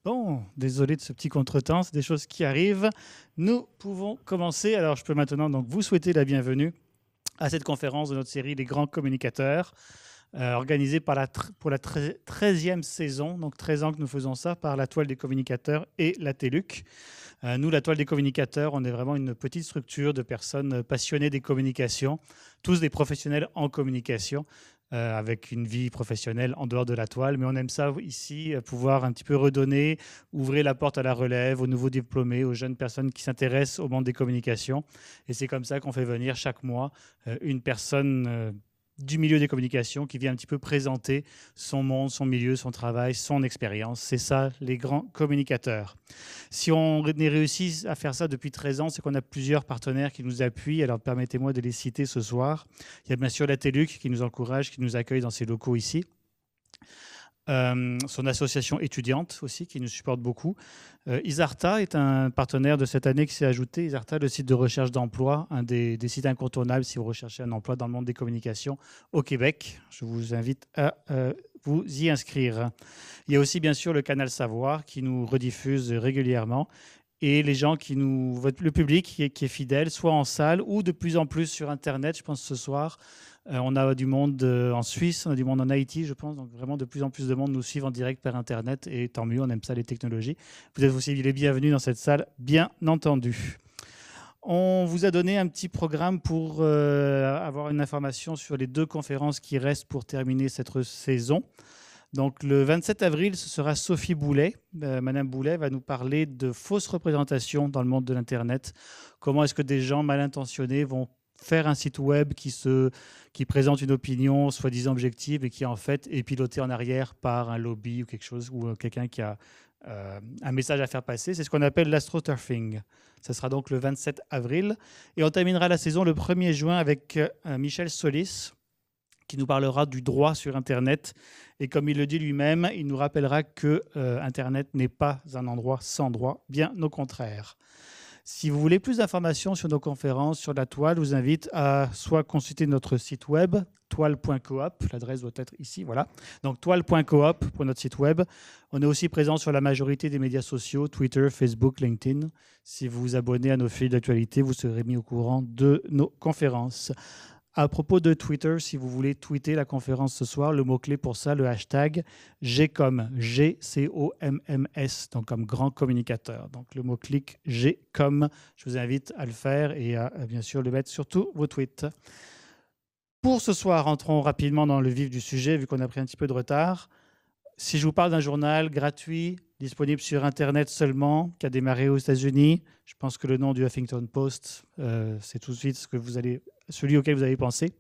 Bon, désolé de ce petit contretemps, c'est des choses qui arrivent. Nous pouvons commencer. Alors, je peux maintenant donc vous souhaiter la bienvenue à cette conférence de notre série Les Grands Communicateurs, organisée pour la 13e saison, donc 13 ans que nous faisons ça, par la Toile des Communicateurs et la TELUC. Nous, la Toile des Communicateurs, on est vraiment une petite structure de personnes passionnées des communications, tous des professionnels en communication, avec une vie professionnelle en dehors de la toile. Mais on aime ça ici, pouvoir un petit peu redonner, ouvrir la porte à la relève, aux nouveaux diplômés, aux jeunes personnes qui s'intéressent au monde des communications. Et c'est comme ça qu'on fait venir chaque mois une personne du milieu des communications qui vient un petit peu présenter son monde, son milieu, son travail, son expérience. C'est ça, les grands communicateurs. Si on est réussi à faire ça depuis 13 ans, c'est qu'on a plusieurs partenaires qui nous appuient. Alors, permettez-moi de les citer ce soir. Il y a bien sûr la TELUC qui nous encourage, qui nous accueille dans ses locaux ici. Son association étudiante aussi, qui nous supporte beaucoup. Isarta est un partenaire de cette année qui s'est ajouté. Isarta, le site de recherche d'emploi, un des sites incontournables si vous recherchez un emploi dans le monde des communications au Québec. Je vous invite à vous y inscrire. Il y a aussi bien sûr le canal Savoir qui nous rediffuse régulièrement. Et les gens le public qui est fidèle, soit en salle ou de plus en plus sur Internet. Je pense ce soir, on a du monde en Suisse, on a du monde en Haïti, je pense. Donc vraiment, de plus en plus de monde nous suivent en direct par Internet. Et tant mieux, on aime ça, les technologies. Vous êtes aussi les bienvenus dans cette salle, bien entendu. On vous a donné un petit programme pour avoir une information sur les 2 conférences qui restent pour terminer cette saison. Donc, le 27 avril, ce sera Sophie Boulet. Madame Boulet va nous parler de fausses représentations dans le monde de l'Internet. Comment est-ce que des gens mal intentionnés vont faire un site web qui présente une opinion soi-disant objective et qui en fait est piloté en arrière par un lobby ou quelque chose, ou quelqu'un qui a un message à faire passer. C'est ce qu'on appelle l'astroturfing. Ce sera donc le 27 avril. Et on terminera la saison le 1er juin avec Michel Solis, qui nous parlera du droit sur Internet. Et comme il le dit lui-même, il nous rappellera que Internet n'est pas un endroit sans droit, bien au contraire. Si vous voulez plus d'informations sur nos conférences, sur la toile, je vous invite à soit consulter notre site web, toile.coop, l'adresse doit être ici, voilà. Donc toile.coop pour notre site web. On est aussi présent sur la majorité des médias sociaux, Twitter, Facebook, LinkedIn. Si vous vous abonnez à nos fils d'actualité, vous serez mis au courant de nos conférences. À propos de Twitter, si vous voulez tweeter la conférence ce soir, le mot-clé pour ça, le hashtag GCOMS, G-C-O-M-M-S, donc comme grand communicateur. Donc le mot-clic GCOMS, je vous invite à le faire et à bien sûr le mettre sur tous vos tweets. Pour ce soir, entrons rapidement dans le vif du sujet, vu qu'on a pris un petit peu de retard. Si je vous parle d'un journal gratuit, disponible sur Internet seulement, qui a démarré aux États-Unis, je pense que le nom du Huffington Post, c'est tout de suite celui auquel vous avez pensé.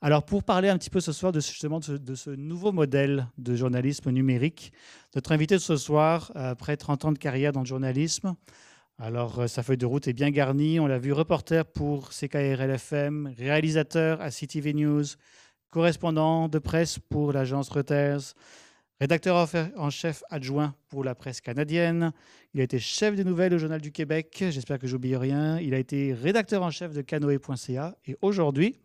Alors, pour parler un petit peu ce soir de ce nouveau modèle de journalisme numérique, notre invité de ce soir, après 30 ans de carrière dans le journalisme, alors sa feuille de route est bien garnie. On l'a vu reporter pour CKRL-FM, réalisateur à CTV News, correspondant de presse pour l'agence Reuters, rédacteur en chef adjoint pour la presse canadienne. Il a été chef des nouvelles au Journal du Québec. J'espère que j'oublie rien. Il a été rédacteur en chef de canoë.ca. Et aujourd'hui,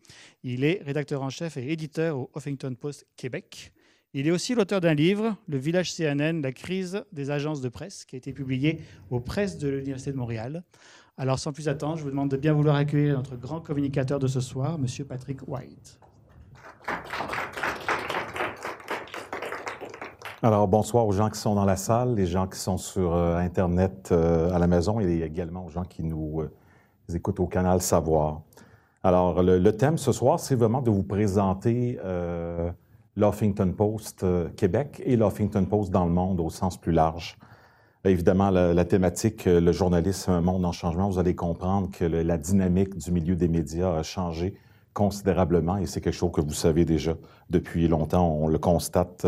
il est rédacteur en chef et éditeur au Huffington Post Québec. Il est aussi l'auteur d'un livre, Le Village CNN, la crise des agences de presse, qui a été publié aux presses de l'Université de Montréal. Alors, sans plus attendre, je vous demande de bien vouloir accueillir notre grand communicateur de ce soir, M. Patrick White. Alors, bonsoir aux gens qui sont dans la salle, les gens qui sont sur Internet à la maison et également aux gens qui nous écoutent au canal Savoir. Alors, le thème ce soir, c'est vraiment de vous présenter l'Huffington Post Québec et l'Huffington Post dans le monde au sens plus large. Évidemment, la thématique, le journalisme, un monde en changement, vous allez comprendre que la dynamique du milieu des médias a changé considérablement et c'est quelque chose que vous savez déjà depuis longtemps. On le constate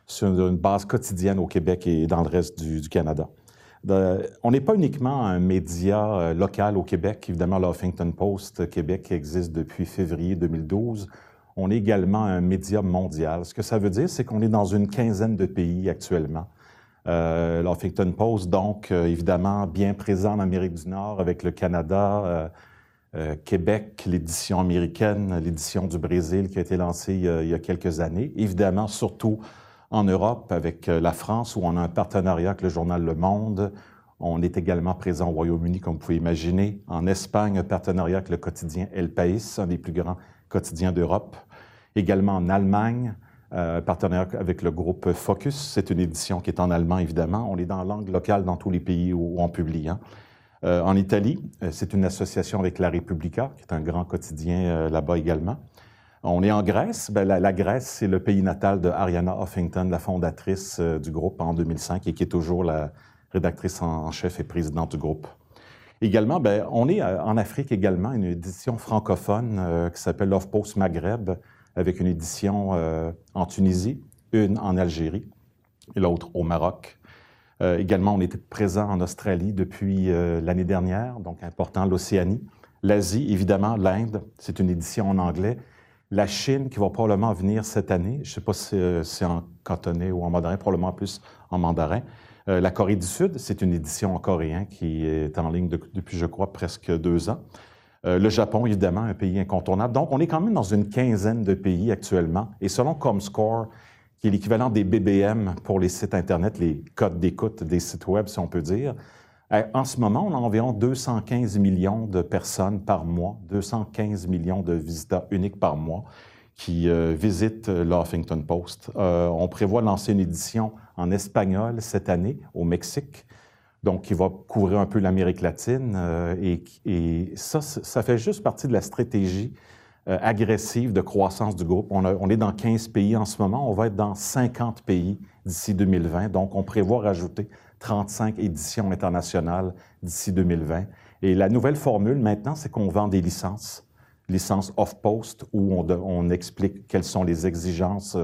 sur une base quotidienne au Québec et dans le reste du Canada. On n'est pas uniquement un média local au Québec. Évidemment, le Huffington Post Québec existe depuis février 2012. On est également un média mondial. Ce que ça veut dire, c'est qu'on est dans une quinzaine de pays actuellement. Le Huffington Post, donc, évidemment, bien présent en Amérique du Nord avec le Canada, Québec, l'édition américaine, l'édition du Brésil qui a été lancée il y a quelques années. Évidemment, surtout En Europe, avec la France, où on a un partenariat avec le journal Le Monde. On est également présent au Royaume-Uni, comme vous pouvez imaginer. En Espagne, un partenariat avec le quotidien El País, un des plus grands quotidiens d'Europe. Également en Allemagne, partenariat avec le groupe Focus. C'est une édition qui est en allemand, évidemment. On est dans la langue locale dans tous les pays où on publie. En Italie, c'est une association avec La Repubblica, qui est un grand quotidien là-bas également. On est en Grèce. La Grèce, c'est le pays natal de Arianna Huffington, la fondatrice du groupe en 2005 et qui est toujours la rédactrice en chef et présidente du groupe. Également, on est en Afrique également, une édition francophone qui s'appelle HuffPost Maghreb, avec une édition en Tunisie, une en Algérie et l'autre au Maroc. Également, on était présent en Australie depuis l'année dernière, donc important, l'Océanie. L'Asie, évidemment, l'Inde, c'est une édition en anglais. La Chine, qui va probablement venir cette année, je ne sais pas si c'est en cantonais ou en mandarin, probablement plus en mandarin. La Corée du Sud, c'est une édition en coréen qui est en ligne depuis, je crois, presque 2 ans. Le Japon, évidemment, un pays incontournable. Donc, on est quand même dans une quinzaine de pays actuellement. Et selon Comscore, qui est l'équivalent des BBM pour les sites Internet, les codes d'écoute des sites Web, si on peut dire, en ce moment, on a environ 215 millions de personnes par mois, 215 millions de visiteurs uniques par mois qui visitent le Huffington Post. On prévoit lancer une édition en espagnol cette année au Mexique, donc qui va couvrir un peu l'Amérique latine. Et ça fait juste partie de la stratégie agressive de croissance du groupe. On est dans 15 pays en ce moment. On va être dans 50 pays d'ici 2020. Donc, on prévoit rajouter 35 éditions internationales d'ici 2020. Et la nouvelle formule maintenant, c'est qu'on vend des licences off-post, où on explique quelles sont les exigences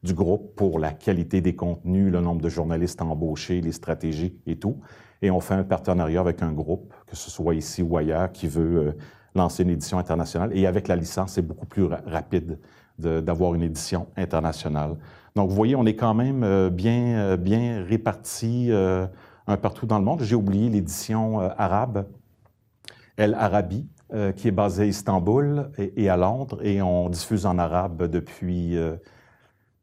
du groupe pour la qualité des contenus, le nombre de journalistes embauchés, les stratégies et tout. Et on fait un partenariat avec un groupe, que ce soit ici ou ailleurs, qui veut lancer une édition internationale. Et avec la licence, c'est beaucoup plus rapide d'avoir une édition internationale. Donc, vous voyez, on est quand même bien répartis un partout dans le monde. J'ai oublié l'édition arabe, El Arabi, qui est basée à Istanbul et à Londres, et on diffuse en arabe depuis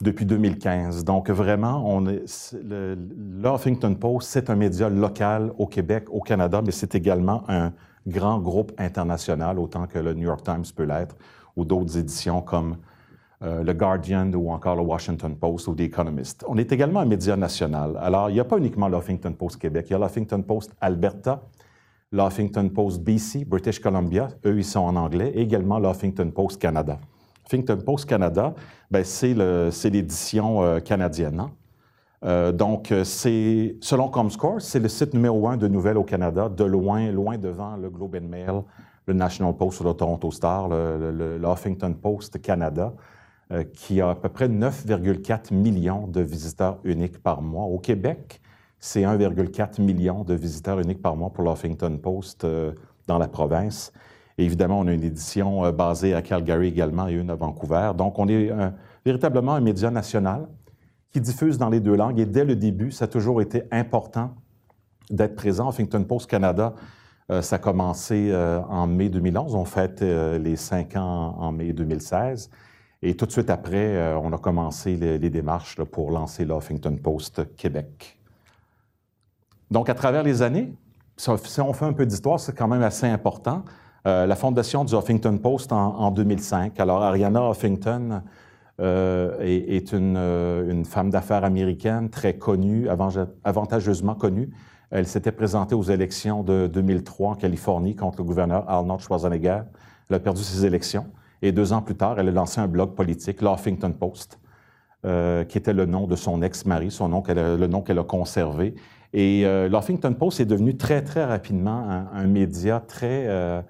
2015. Donc, vraiment, le Huffington Post, c'est un média local au Québec, au Canada, mais c'est également un grand groupe international, autant que le New York Times peut l'être, ou d'autres éditions comme le Guardian ou encore le Washington Post ou The Economist. On est également un média national. Alors, il n'y a pas uniquement le Huffington Post Québec, il y a le Huffington Post Alberta, le Huffington Post BC, British Columbia, eux, ils sont en anglais, et également le Huffington Post Canada. Huffington Post Canada, c'est l'édition canadienne. Donc, selon Comscore, c'est le site numéro 1 de nouvelles au Canada, de loin devant le Globe and Mail, le National Post ou le Toronto Star, le Huffington Post Canada, qui a à peu près 9,4 millions de visiteurs uniques par mois. Au Québec, c'est 1,4 million de visiteurs uniques par mois pour le Huffington Post dans la province. Et évidemment, on a une édition basée à Calgary également et une à Vancouver. Donc, on est véritablement un média national qui diffuse dans les 2 langues. Et dès le début, ça a toujours été important d'être présent. Huffington Post Canada, ça a commencé en mai 2011. On fête les 5 ans en mai 2016. Et tout de suite après, on a commencé les démarches pour lancer le Huffington Post Québec. Donc, à travers les années, si on fait un peu d'histoire, c'est quand même assez important. La fondation du Huffington Post en 2005. Alors, Arianna Huffington est une femme d'affaires américaine très connue, avantageusement connue. Elle s'était présentée aux élections de 2003 en Californie contre le gouverneur Arnold Schwarzenegger. Elle a perdu ses élections. Et 2 ans plus tard, elle a lancé un blog politique, le Huffington Post, qui était le nom de son ex-mari, le nom qu'elle a conservé. Et le Huffington Post est devenu très, très rapidement un média très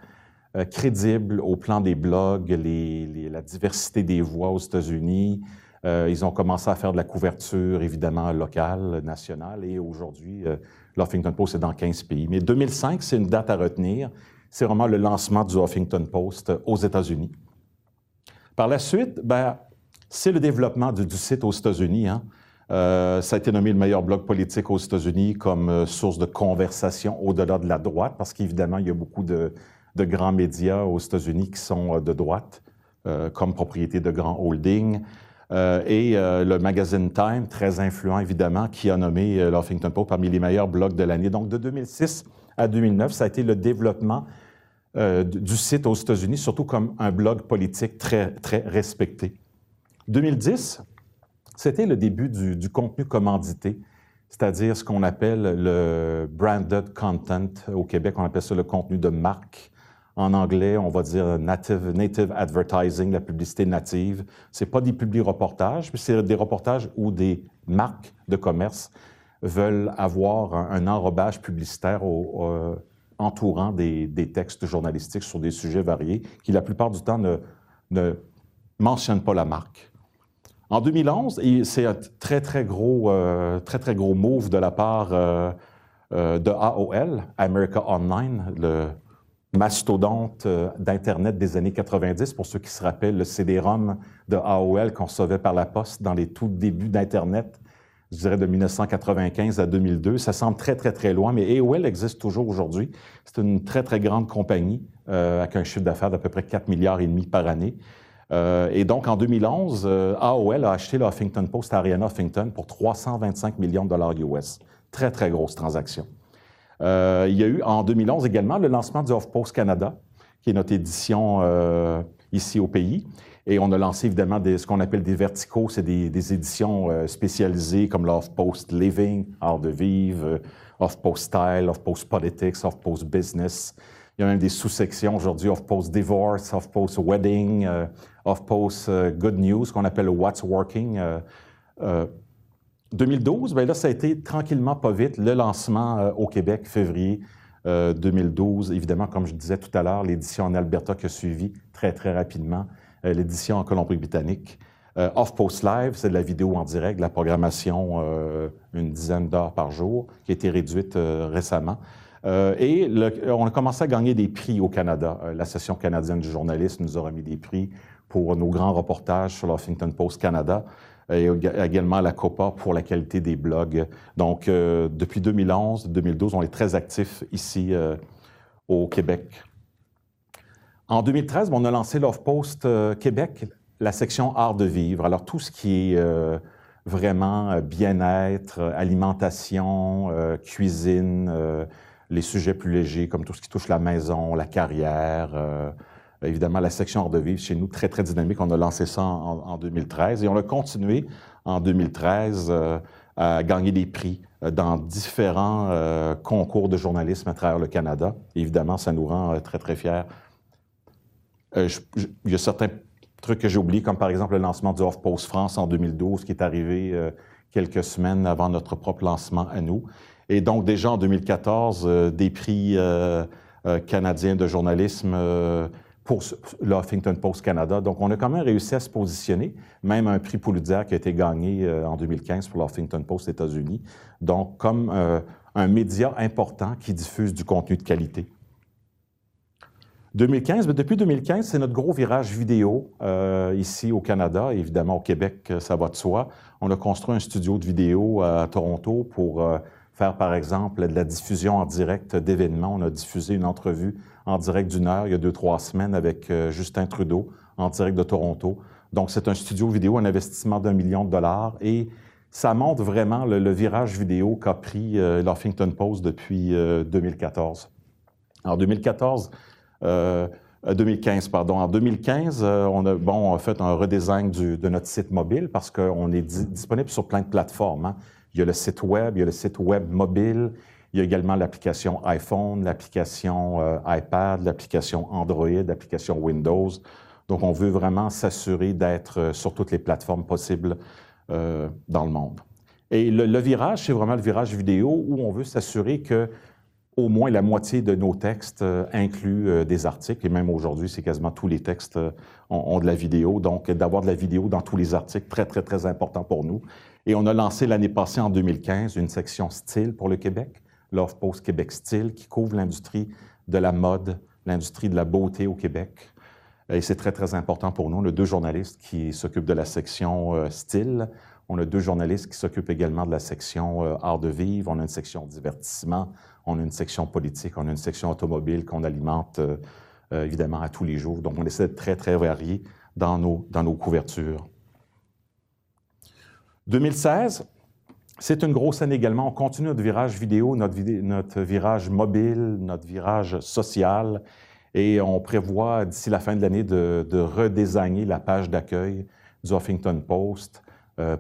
crédible au plan des blogs, la diversité des voix aux États-Unis. Ils ont commencé à faire de la couverture, évidemment, locale, nationale. Et aujourd'hui, le Huffington Post est dans 15 pays. Mais 2005, c'est une date à retenir. C'est vraiment le lancement du Huffington Post aux États-Unis. Par la suite, c'est le développement du site aux États-Unis. Ça a été nommé le meilleur blog politique aux États-Unis comme source de conversation au-delà de la droite, parce qu'évidemment, il y a beaucoup de grands médias aux États-Unis qui sont de droite, comme propriété de grands holdings. Le magazine Time, très influent évidemment, qui a nommé le Huffington Post parmi les meilleurs blogs de l'année. Donc de 2006 à 2009, ça a été le développement du site aux États-Unis, surtout comme un blog politique très, très respecté. 2010, c'était le début du contenu commandité, c'est-à-dire ce qu'on appelle le branded content. Au Québec, on appelle ça le contenu de marque. En anglais, on va dire native advertising, la publicité native. Ce n'est pas des publi-reportages, mais c'est des reportages où des marques de commerce veulent avoir un enrobage publicitaire entourant des textes journalistiques sur des sujets variés qui, la plupart du temps, ne mentionnent pas la marque. En 2011, et c'est un très, très gros move de la part de AOL, America Online, le mastodonte d'Internet des années 90. Pour ceux qui se rappellent, le CD-ROM de AOL qu'on recevait par la poste dans les tout débuts d'Internet, je dirais de 1995 à 2002. Ça semble très, très, très loin, mais AOL existe toujours aujourd'hui. C'est une très, très grande compagnie avec un chiffre d'affaires d'à peu près 4,5 milliards par année. Et donc, en 2011, AOL a acheté le Huffington Post à Arianna Huffington pour 325 millions de dollars US. Très, très grosse transaction. Il y a eu en 2011 également le lancement du HuffPost Canada, qui est notre édition ici au pays. Et on a lancé évidemment ce qu'on appelle des verticaux, c'est des éditions spécialisées comme le HuffPost Living, Art de vivre, HuffPost Style, HuffPost Politics, HuffPost Business. Il y a même des sous-sections aujourd'hui, HuffPost Divorce, HuffPost Wedding, HuffPost Good News, qu'on appelle le What's Working. 2012, bien là, ça a été tranquillement, pas vite, le lancement au Québec, février 2012. Évidemment, comme je disais tout à l'heure, l'édition en Alberta qui a suivi très, très rapidement, l'édition en Colombie-Britannique. HuffPost Live, c'est de la vidéo en direct, de la programmation une dizaine d'heures par jour, qui a été réduite récemment. On a commencé à gagner des prix au Canada. L'Association canadienne du journalisme nous a remis des prix pour nos grands reportages sur le Huffington Post Canada et également la COPA pour la qualité des blogs. Donc, depuis 2011-2012, on est très actifs ici au Québec. En 2013, on a lancé l'HuffPost Québec, la section Art de vivre. Alors, tout ce qui est vraiment bien-être, alimentation, cuisine, les sujets plus légers comme tout ce qui touche la maison, la carrière, évidemment la section Art de vivre chez nous, très, très dynamique. On a lancé ça en 2013 et on a continué en 2013 à gagner des prix dans différents concours de journalisme à travers le Canada. Et évidemment, ça nous rend très, très fiers. Il y a certains trucs que j'ai oubliés, comme par exemple le lancement du HuffPost France en 2012, qui est arrivé quelques semaines avant notre propre lancement à nous. Et donc, déjà en 2014, des prix canadiens de journalisme pour le Huffington Post Canada. Donc, on a quand même réussi à se positionner, même un prix Pulitzer qui a été gagné en 2015 pour le Huffington Post États-Unis. Donc, comme un média important qui diffuse du contenu de qualité. 2015, mais depuis 2015, c'est notre gros virage vidéo ici au Canada. Évidemment, au Québec, ça va de soi. On a construit un studio de vidéo à Toronto pour faire, par exemple, de la diffusion en direct d'événements. On a diffusé une entrevue en direct d'1 heure il y a 2-3 semaines avec Justin Trudeau en direct de Toronto. Donc, c'est un studio vidéo, un investissement d'1 million de dollars et ça montre vraiment le virage vidéo qu'a pris l'Huffington Post depuis 2014. En 2015, pardon. En 2015, on a fait un redesign de notre site mobile parce qu'on est disponible sur plein de plateformes. Hein. Il y a le site web, il y a le site web mobile, il y a également l'application iPhone, l'application iPad, l'application Android, l'application Windows. Donc, on veut vraiment s'assurer d'être sur toutes les plateformes possibles dans le monde. Et le virage, c'est vraiment le virage vidéo où on veut s'assurer que au moins la moitié de nos textes incluent des articles, et même aujourd'hui, c'est quasiment tous les textes ont de la vidéo. Donc, d'avoir de la vidéo dans tous les articles, très, très, très important pour nous. Et on a lancé l'année passée, en 2015, une section style pour le Québec, l'HuffPost Québec Style, qui couvre l'industrie de la mode, l'industrie de la beauté au Québec. Et c'est très, très important pour nous. On a 2 journalistes qui s'occupent de la section style. On a 2 journalistes qui s'occupent également de la section art de vivre. On a une section divertissement. On a une section politique. On a une section automobile qu'on alimente évidemment à tous les jours. Donc, on essaie d'être très, très varié dans nos couvertures. 2016, c'est une grosse année également. On continue notre virage vidéo, notre virage mobile, notre virage social. Et on prévoit d'ici la fin de l'année de redesigner la page d'accueil du Huffington Post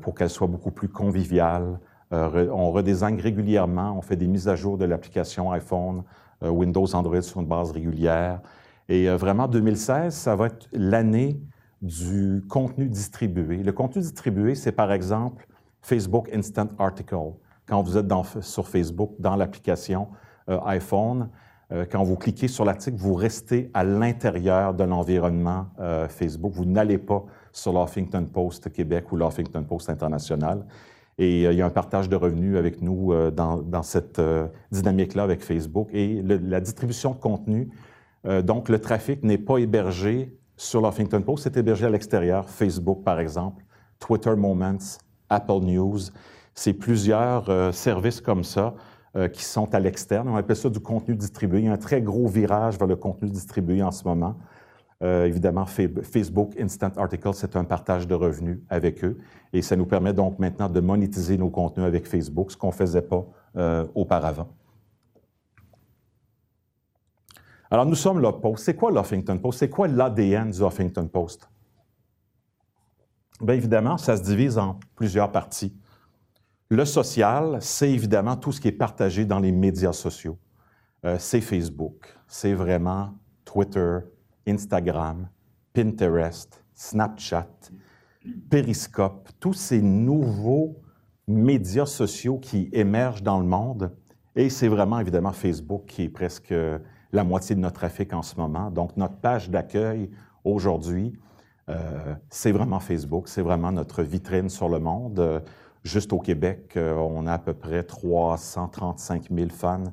pour qu'elle soit beaucoup plus conviviale. On redesign régulièrement, on fait des mises à jour de l'application iPhone, Windows, Android sur une base régulière. Et vraiment, 2016, ça va être l'année du contenu distribué. Le contenu distribué, c'est par exemple Facebook Instant Article. Quand vous êtes sur Facebook, dans l'application iPhone, quand vous cliquez sur l'article, vous restez à l'intérieur de l'environnement Facebook. Vous n'allez pas sur l'Huffington Post Québec ou l'Huffington Post International. Et il y a un partage de revenus avec nous dans cette dynamique-là avec Facebook. Et la distribution de contenu, donc le trafic n'est pas hébergé sur l'Huffington Post, c'est hébergé à l'extérieur, Facebook par exemple, Twitter Moments, Apple News. C'est plusieurs services comme ça qui sont à l'externe. On appelle ça du contenu distribué. Il y a un très gros virage vers le contenu distribué en ce moment. Évidemment, Facebook Instant Article, c'est un partage de revenus avec eux. Et ça nous permet donc maintenant de monétiser nos contenus avec Facebook, ce qu'on ne faisait pas auparavant. Alors, nous sommes le Post. C'est quoi l'Huffington Post? C'est quoi l'ADN du Huffington Post? Bien évidemment, ça se divise en plusieurs parties. Le social, c'est évidemment tout ce qui est partagé dans les médias sociaux. C'est Facebook, c'est vraiment Twitter, Instagram, Pinterest, Snapchat, Periscope, tous ces nouveaux médias sociaux qui émergent dans le monde. Et c'est vraiment évidemment Facebook qui est presque la moitié de notre trafic en ce moment. Donc, notre page d'accueil aujourd'hui, c'est vraiment Facebook, c'est vraiment notre vitrine sur le monde. Juste au Québec, on a à peu près 335 000 fans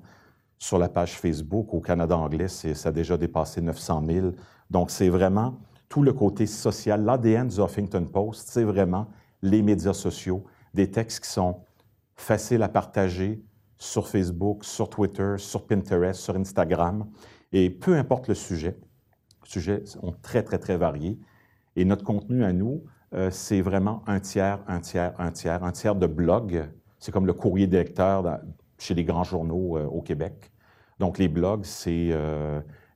sur la page Facebook. Au Canada anglais, ça a déjà dépassé 900 000. Donc, c'est vraiment tout le côté social. L'ADN du Huffington Post, c'est vraiment les médias sociaux, des textes qui sont faciles à partager sur Facebook, sur Twitter, sur Pinterest, sur Instagram. Et peu importe le sujet, les sujets sont très, très, très variés. Et notre contenu à nous, c'est vraiment un tiers de blog. C'est comme le courrier des lecteurs chez les grands journaux au Québec. Donc, les blogs, c'est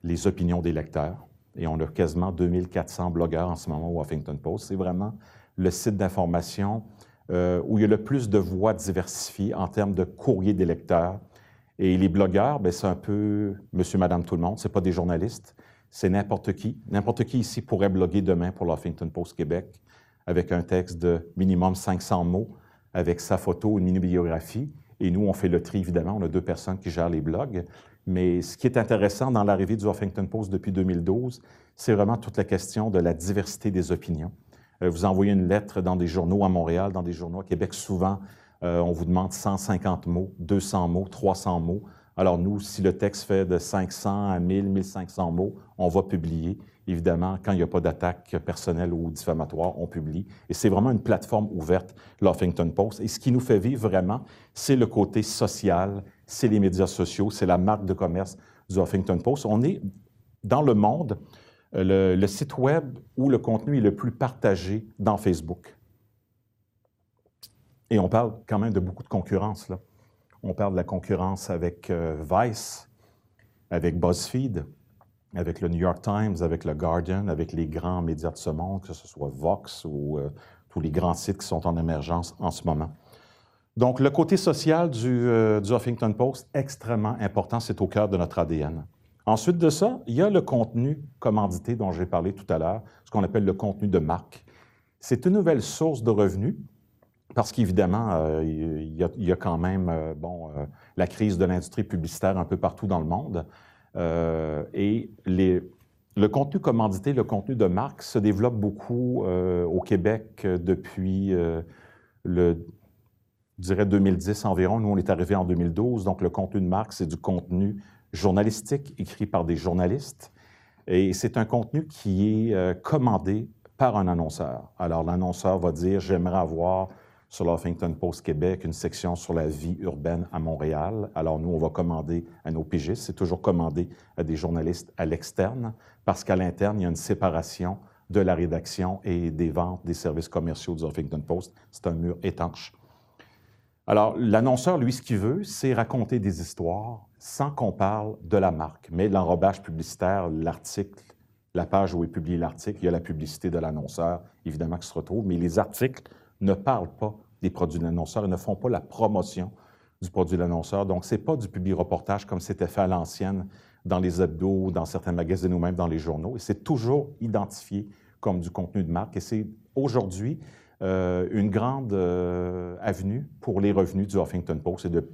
les opinions des lecteurs. Et on a quasiment 2400 blogueurs en ce moment au Huffington Post. C'est vraiment le site d'information où il y a le plus de voix diversifiées en termes de courrier des lecteurs. Et les blogueurs, bien, c'est un peu monsieur, madame, tout le monde. Ce n'est pas des journalistes, c'est n'importe qui. N'importe qui ici pourrait bloguer demain pour l'Huffington Post Québec avec un texte de minimum 500 mots, avec sa photo, une mini-biographie. Et nous, on fait le tri, évidemment. On a 2 personnes qui gèrent les blogs. Mais ce qui est intéressant dans l'arrivée du Huffington Post depuis 2012, c'est vraiment toute la question de la diversité des opinions. Vous envoyez une lettre dans des journaux à Montréal, dans des journaux à Québec, souvent, on vous demande 150 mots, 200 mots, 300 mots. Alors nous, si le texte fait de 500 à 1000, 1500 mots, on va publier. Évidemment, quand il n'y a pas d'attaque personnelle ou diffamatoire, on publie. Et c'est vraiment une plateforme ouverte, l'Huffington Post. Et ce qui nous fait vivre vraiment, c'est le côté social, c'est les médias sociaux, c'est la marque de commerce du Huffington Post. On est dans le monde, le site web où le contenu est le plus partagé dans Facebook. Et on parle quand même de beaucoup de concurrence, là. On parle de la concurrence avec Vice, avec BuzzFeed, avec le New York Times, avec le Guardian, avec les grands médias de ce monde, que ce soit Vox ou tous les grands sites qui sont en émergence en ce moment. Donc, le côté social du Huffington Post, extrêmement important, c'est au cœur de notre ADN. Ensuite de ça, il y a le contenu commandité dont j'ai parlé tout à l'heure, ce qu'on appelle le contenu de marque. C'est une nouvelle source de revenus parce qu'évidemment, il y a quand même la crise de l'industrie publicitaire un peu partout dans le monde. Et le contenu commandité, le contenu de marque se développe beaucoup au Québec depuis je dirais 2010 environ. Nous, on est arrivé en 2012. Donc, le contenu de marque, c'est du contenu journalistique écrit par des journalistes. Et c'est un contenu qui est commandé par un annonceur. Alors, l'annonceur va dire, j'aimerais avoir sur l'Huffington Post Québec une section sur la vie urbaine à Montréal. Alors, nous, on va commander à nos pigistes. C'est toujours commandé à des journalistes à l'externe parce qu'à l'interne, il y a une séparation de la rédaction et des ventes des services commerciaux du Huffington Post. C'est un mur étanche. Alors, l'annonceur, lui, ce qu'il veut, c'est raconter des histoires sans qu'on parle de la marque. Mais l'enrobage publicitaire, l'article, la page où est publié l'article, il y a la publicité de l'annonceur, évidemment, qui se retrouve, mais les articles ne parlent pas des produits de l'annonceur et ne font pas la promotion du produit de l'annonceur. Donc, ce n'est pas du public-reportage comme c'était fait à l'ancienne dans les hebdos, dans certains magazines ou même dans les journaux. Et c'est toujours identifié comme du contenu de marque. Et c'est aujourd'hui une grande avenue pour les revenus du Huffington Post et de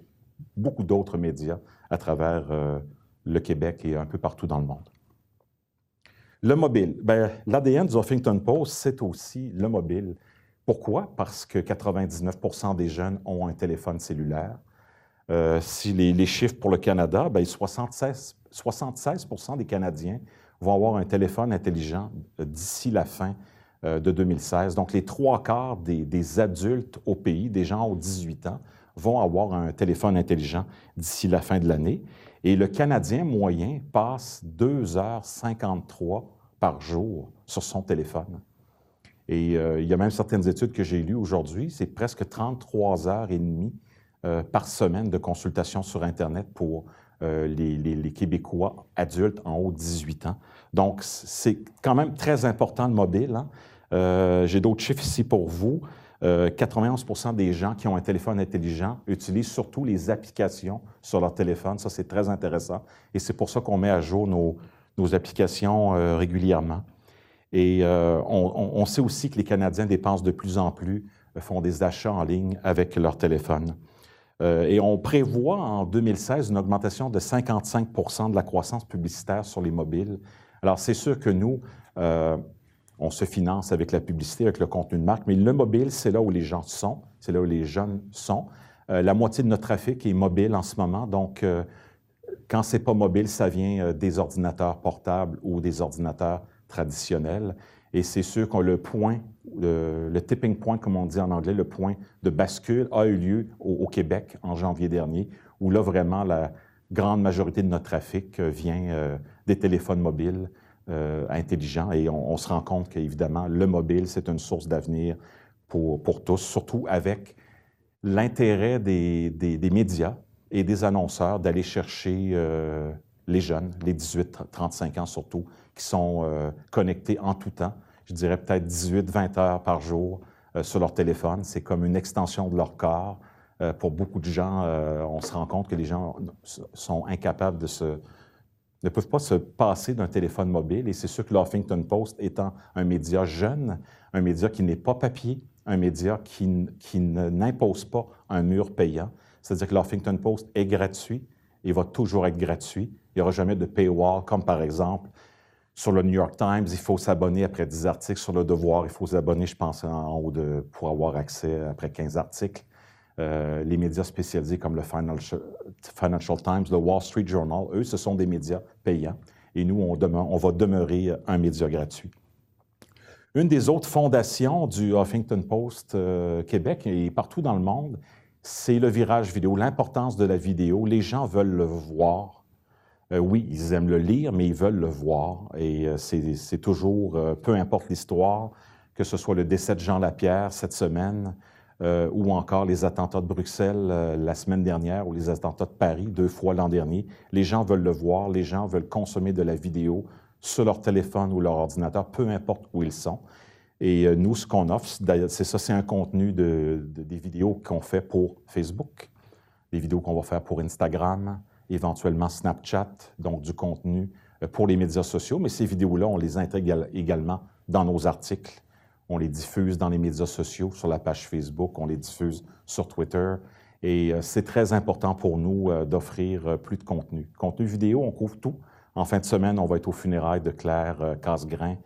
beaucoup d'autres médias à travers le Québec et un peu partout dans le monde. Le mobile. L'ADN du Huffington Post, c'est aussi le mobile. Pourquoi? Parce que 99% des jeunes ont un téléphone cellulaire. Si les chiffres pour le Canada, 76% des Canadiens vont avoir un téléphone intelligent d'ici la fin de 2016. Donc, les 3/4 des adultes au pays, des gens aux 18 ans, vont avoir un téléphone intelligent d'ici la fin de l'année. Et le Canadien moyen passe 2h53 par jour sur son téléphone. Et il y a même certaines études que j'ai lues aujourd'hui, c'est presque 33h30 par semaine de consultation sur Internet pour les Québécois adultes en haut de 18 ans. Donc, c'est quand même très important le mobile. Hein? J'ai d'autres chiffres ici pour vous. 91% des gens qui ont un téléphone intelligent utilisent surtout les applications sur leur téléphone. Ça, c'est très intéressant. Et c'est pour ça qu'on met à jour nos applications régulièrement. Et on sait aussi que les Canadiens dépensent de plus en plus, font des achats en ligne avec leur téléphone. Et on prévoit en 2016 une augmentation de 55% de la croissance publicitaire sur les mobiles. Alors, c'est sûr que nous, on se finance avec la publicité, avec le contenu de marque, mais le mobile, c'est là où les gens sont, c'est là où les jeunes sont. La moitié de notre trafic est mobile en ce moment, donc quand c'est pas mobile, ça vient des ordinateurs portables ou des ordinateurs traditionnels. Et c'est sûr que le tipping point, comme on dit en anglais, le point de bascule a eu lieu au Québec en janvier dernier, où là, vraiment, la grande majorité de notre trafic vient des téléphones mobiles intelligents. Et on se rend compte qu'évidemment, le mobile, c'est une source d'avenir pour tous, surtout avec l'intérêt des médias et des annonceurs d'aller chercher les jeunes, les 18-35 ans surtout, qui sont connectés en tout temps. Je dirais peut-être 18-20 heures par jour sur leur téléphone. C'est comme une extension de leur corps. Pour beaucoup de gens, on se rend compte que les gens sont incapables ne peuvent pas se passer d'un téléphone mobile. Et c'est sûr que le Huffington Post étant un média jeune, un média qui n'est pas papier, un média qui n'impose pas un mur payant, c'est-à-dire que le Huffington Post est gratuit et va toujours être gratuit. Il n'y aura jamais de paywall, comme par exemple sur le New York Times, il faut s'abonner après 10 articles. Sur Le Devoir, il faut s'abonner, je pense, en haut pour avoir accès après 15 articles. Les médias spécialisés comme le Financial Times, le Wall Street Journal, eux, ce sont des médias payants. Et nous, on va demeurer un média gratuit. Une des autres fondations du Huffington Post Québec et partout dans le monde, c'est le virage vidéo, l'importance de la vidéo. Les gens veulent le voir. Oui, ils aiment le lire, mais ils veulent le voir. Et c'est toujours, peu importe l'histoire, que ce soit le décès de Jean Lapierre cette semaine, ou encore les attentats de Bruxelles la semaine dernière, ou les attentats de Paris 2 fois l'an dernier. Les gens veulent le voir, les gens veulent consommer de la vidéo sur leur téléphone ou leur ordinateur, peu importe où ils sont. Et nous, ce qu'on offre, c'est un contenu des vidéos qu'on fait pour Facebook, des vidéos qu'on va faire pour Instagram, éventuellement Snapchat, donc du contenu pour les médias sociaux. Mais ces vidéos-là, on les intègre également dans nos articles. On les diffuse dans les médias sociaux, sur la page Facebook, on les diffuse sur Twitter. Et c'est très important pour nous d'offrir plus de contenu. Contenu vidéo, on couvre tout. En fin de semaine, on va être aux funérailles de Claire Casgrain.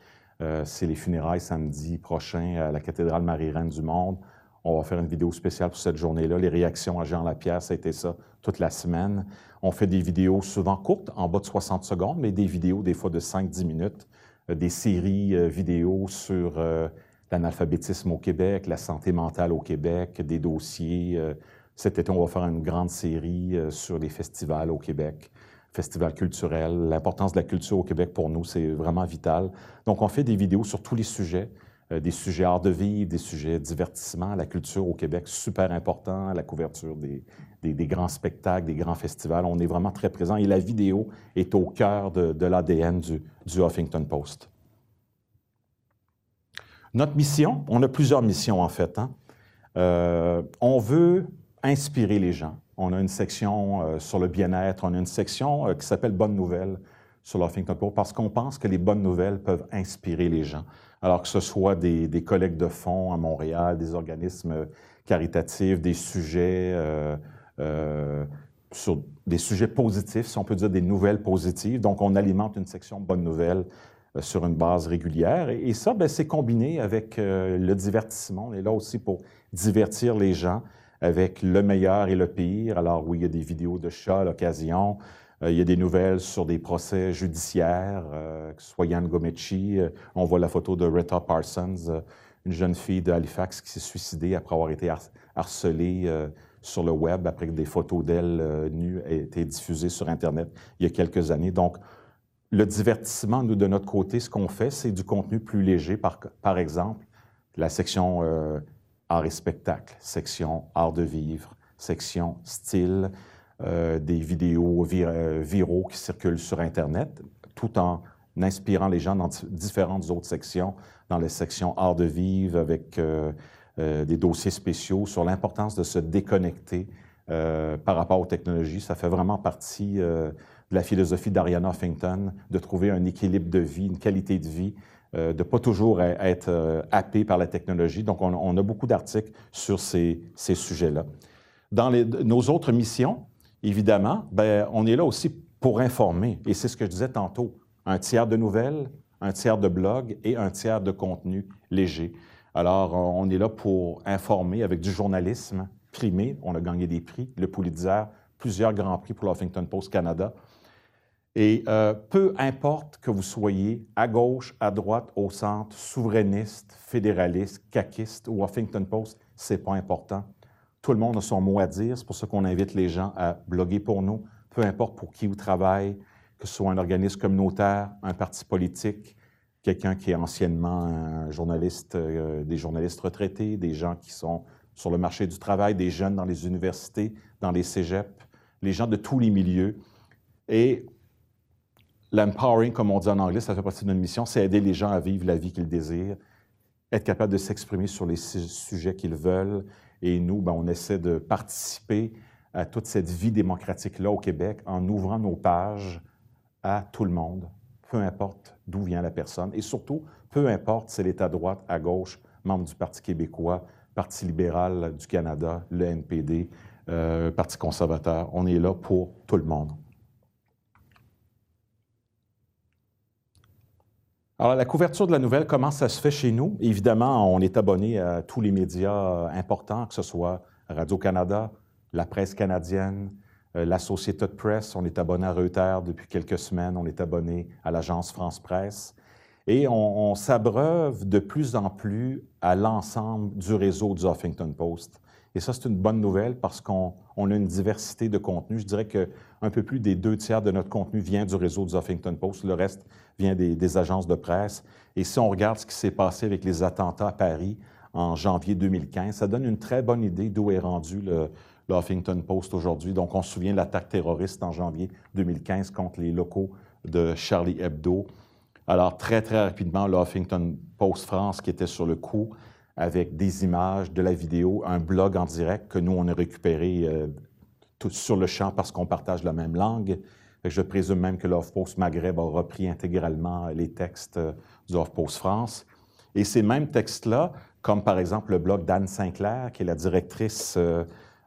C'est les funérailles samedi prochain à la cathédrale Marie-Reine du Monde. On va faire une vidéo spéciale pour cette journée-là. Les réactions à Jean Lapierre, ça a été ça toute la semaine. On fait des vidéos souvent courtes, en bas de 60 secondes, mais des vidéos des fois de 5-10 minutes, des séries vidéo sur l'analphabétisme au Québec, la santé mentale au Québec, des dossiers. Cet été, on va faire une grande série sur les festivals au Québec. festival culturel. L'importance de la culture au Québec, pour nous, c'est vraiment vital. Donc, on fait des vidéos sur tous les sujets, des sujets art de vivre, des sujets divertissement. La culture au Québec, super important, la couverture des grands spectacles, des grands festivals. On est vraiment très présent et la vidéo est au cœur de l'ADN du Huffington Post. Notre mission, on a plusieurs missions en fait. On veut inspirer les gens. On a une section sur le bien-être, on a une section qui s'appelle Bonnes nouvelles sur le Huffington Post parce qu'on pense que les bonnes nouvelles peuvent inspirer les gens. Alors que ce soit des collectes de fonds à Montréal, des organismes caritatifs, des sujets sur des sujets positifs, si on peut dire des nouvelles positives. Donc, on alimente une section Bonnes nouvelles sur une base régulière. Et ça, c'est combiné avec le divertissement. On est là aussi pour divertir les gens avec le meilleur et le pire. Alors oui, il y a des vidéos de chats à l'occasion. Il y a des nouvelles sur des procès judiciaires, que ce soit Yann Gomeci. On voit la photo de Retta Parsons, une jeune fille de Halifax qui s'est suicidée après avoir été harcelée sur le web, après que des photos d'elle nues aient été diffusées sur Internet il y a quelques années. Donc, le divertissement, nous, de notre côté, ce qu'on fait, c'est du contenu plus léger. Par exemple, la section art et spectacle, section art de vivre, section style, des vidéos viraux qui circulent sur Internet, tout en inspirant les gens dans différentes autres sections, dans les sections art de vivre, avec des dossiers spéciaux sur l'importance de se déconnecter par rapport aux technologies. Ça fait vraiment partie de la philosophie d'Arianna Huffington, de trouver un équilibre de vie, une qualité de vie, de ne pas toujours être happé par la technologie. Donc, on a beaucoup d'articles sur ces sujets-là. Dans nos autres missions, évidemment, on est là aussi pour informer. Et c'est ce que je disais tantôt, un tiers de nouvelles, un tiers de blog et un tiers de contenu léger. Alors, on est là pour informer avec du journalisme primé. On a gagné des prix, le Pulitzer, plusieurs grands prix pour le Huffington Post Canada. Et peu importe que vous soyez à gauche, à droite, au centre, souverainiste, fédéraliste, caquiste ou Huffington Post, c'est pas important. Tout le monde a son mot à dire. C'est pour ça qu'on invite les gens à bloguer pour nous, peu importe pour qui vous travaillez, que ce soit un organisme communautaire, un parti politique, quelqu'un qui est anciennement un journaliste, des journalistes retraités, des gens qui sont sur le marché du travail, des jeunes dans les universités, dans les cégeps, les gens de tous les milieux. Et l'empowering, comme on dit en anglais, ça fait partie de notre mission, c'est aider les gens à vivre la vie qu'ils désirent, être capable de s'exprimer sur les sujets qu'ils veulent. Et nous, on essaie de participer à toute cette vie démocratique-là au Québec en ouvrant nos pages à tout le monde, peu importe d'où vient la personne. Et surtout, peu importe si elle est à droite, à gauche, membre du Parti québécois, Parti libéral du Canada, le NPD, Parti conservateur. On est là pour tout le monde. Alors, la couverture de la nouvelle, comment ça se fait chez nous? Évidemment, on est abonné à tous les médias importants, que ce soit Radio-Canada, la presse canadienne, l'Associated Press. On est abonné à Reuters depuis quelques semaines. On est abonné à l'agence France Presse. Et on s'abreuve de plus en plus à l'ensemble du réseau du Huffington Post. Et ça, c'est une bonne nouvelle parce qu'on a une diversité de contenus. Je dirais qu'un peu plus des 2/3 de notre contenu vient du réseau du Huffington Post. Le reste vient des agences de presse. Et si on regarde ce qui s'est passé avec les attentats à Paris en janvier 2015, ça donne une très bonne idée d'où est rendu le Huffington Post aujourd'hui. Donc, on se souvient de l'attaque terroriste en janvier 2015 contre les locaux de Charlie Hebdo. Alors, très, très rapidement, le Huffington Post France qui était sur le coup avec des images, de la vidéo, un blog en direct que nous, on a récupéré tout sur le champ parce qu'on partage la même langue. Je présume même que le HuffPost Maghreb a repris intégralement les textes du HuffPost France. Et ces mêmes textes-là, comme par exemple le blog d'Anne Sinclair, qui est la directrice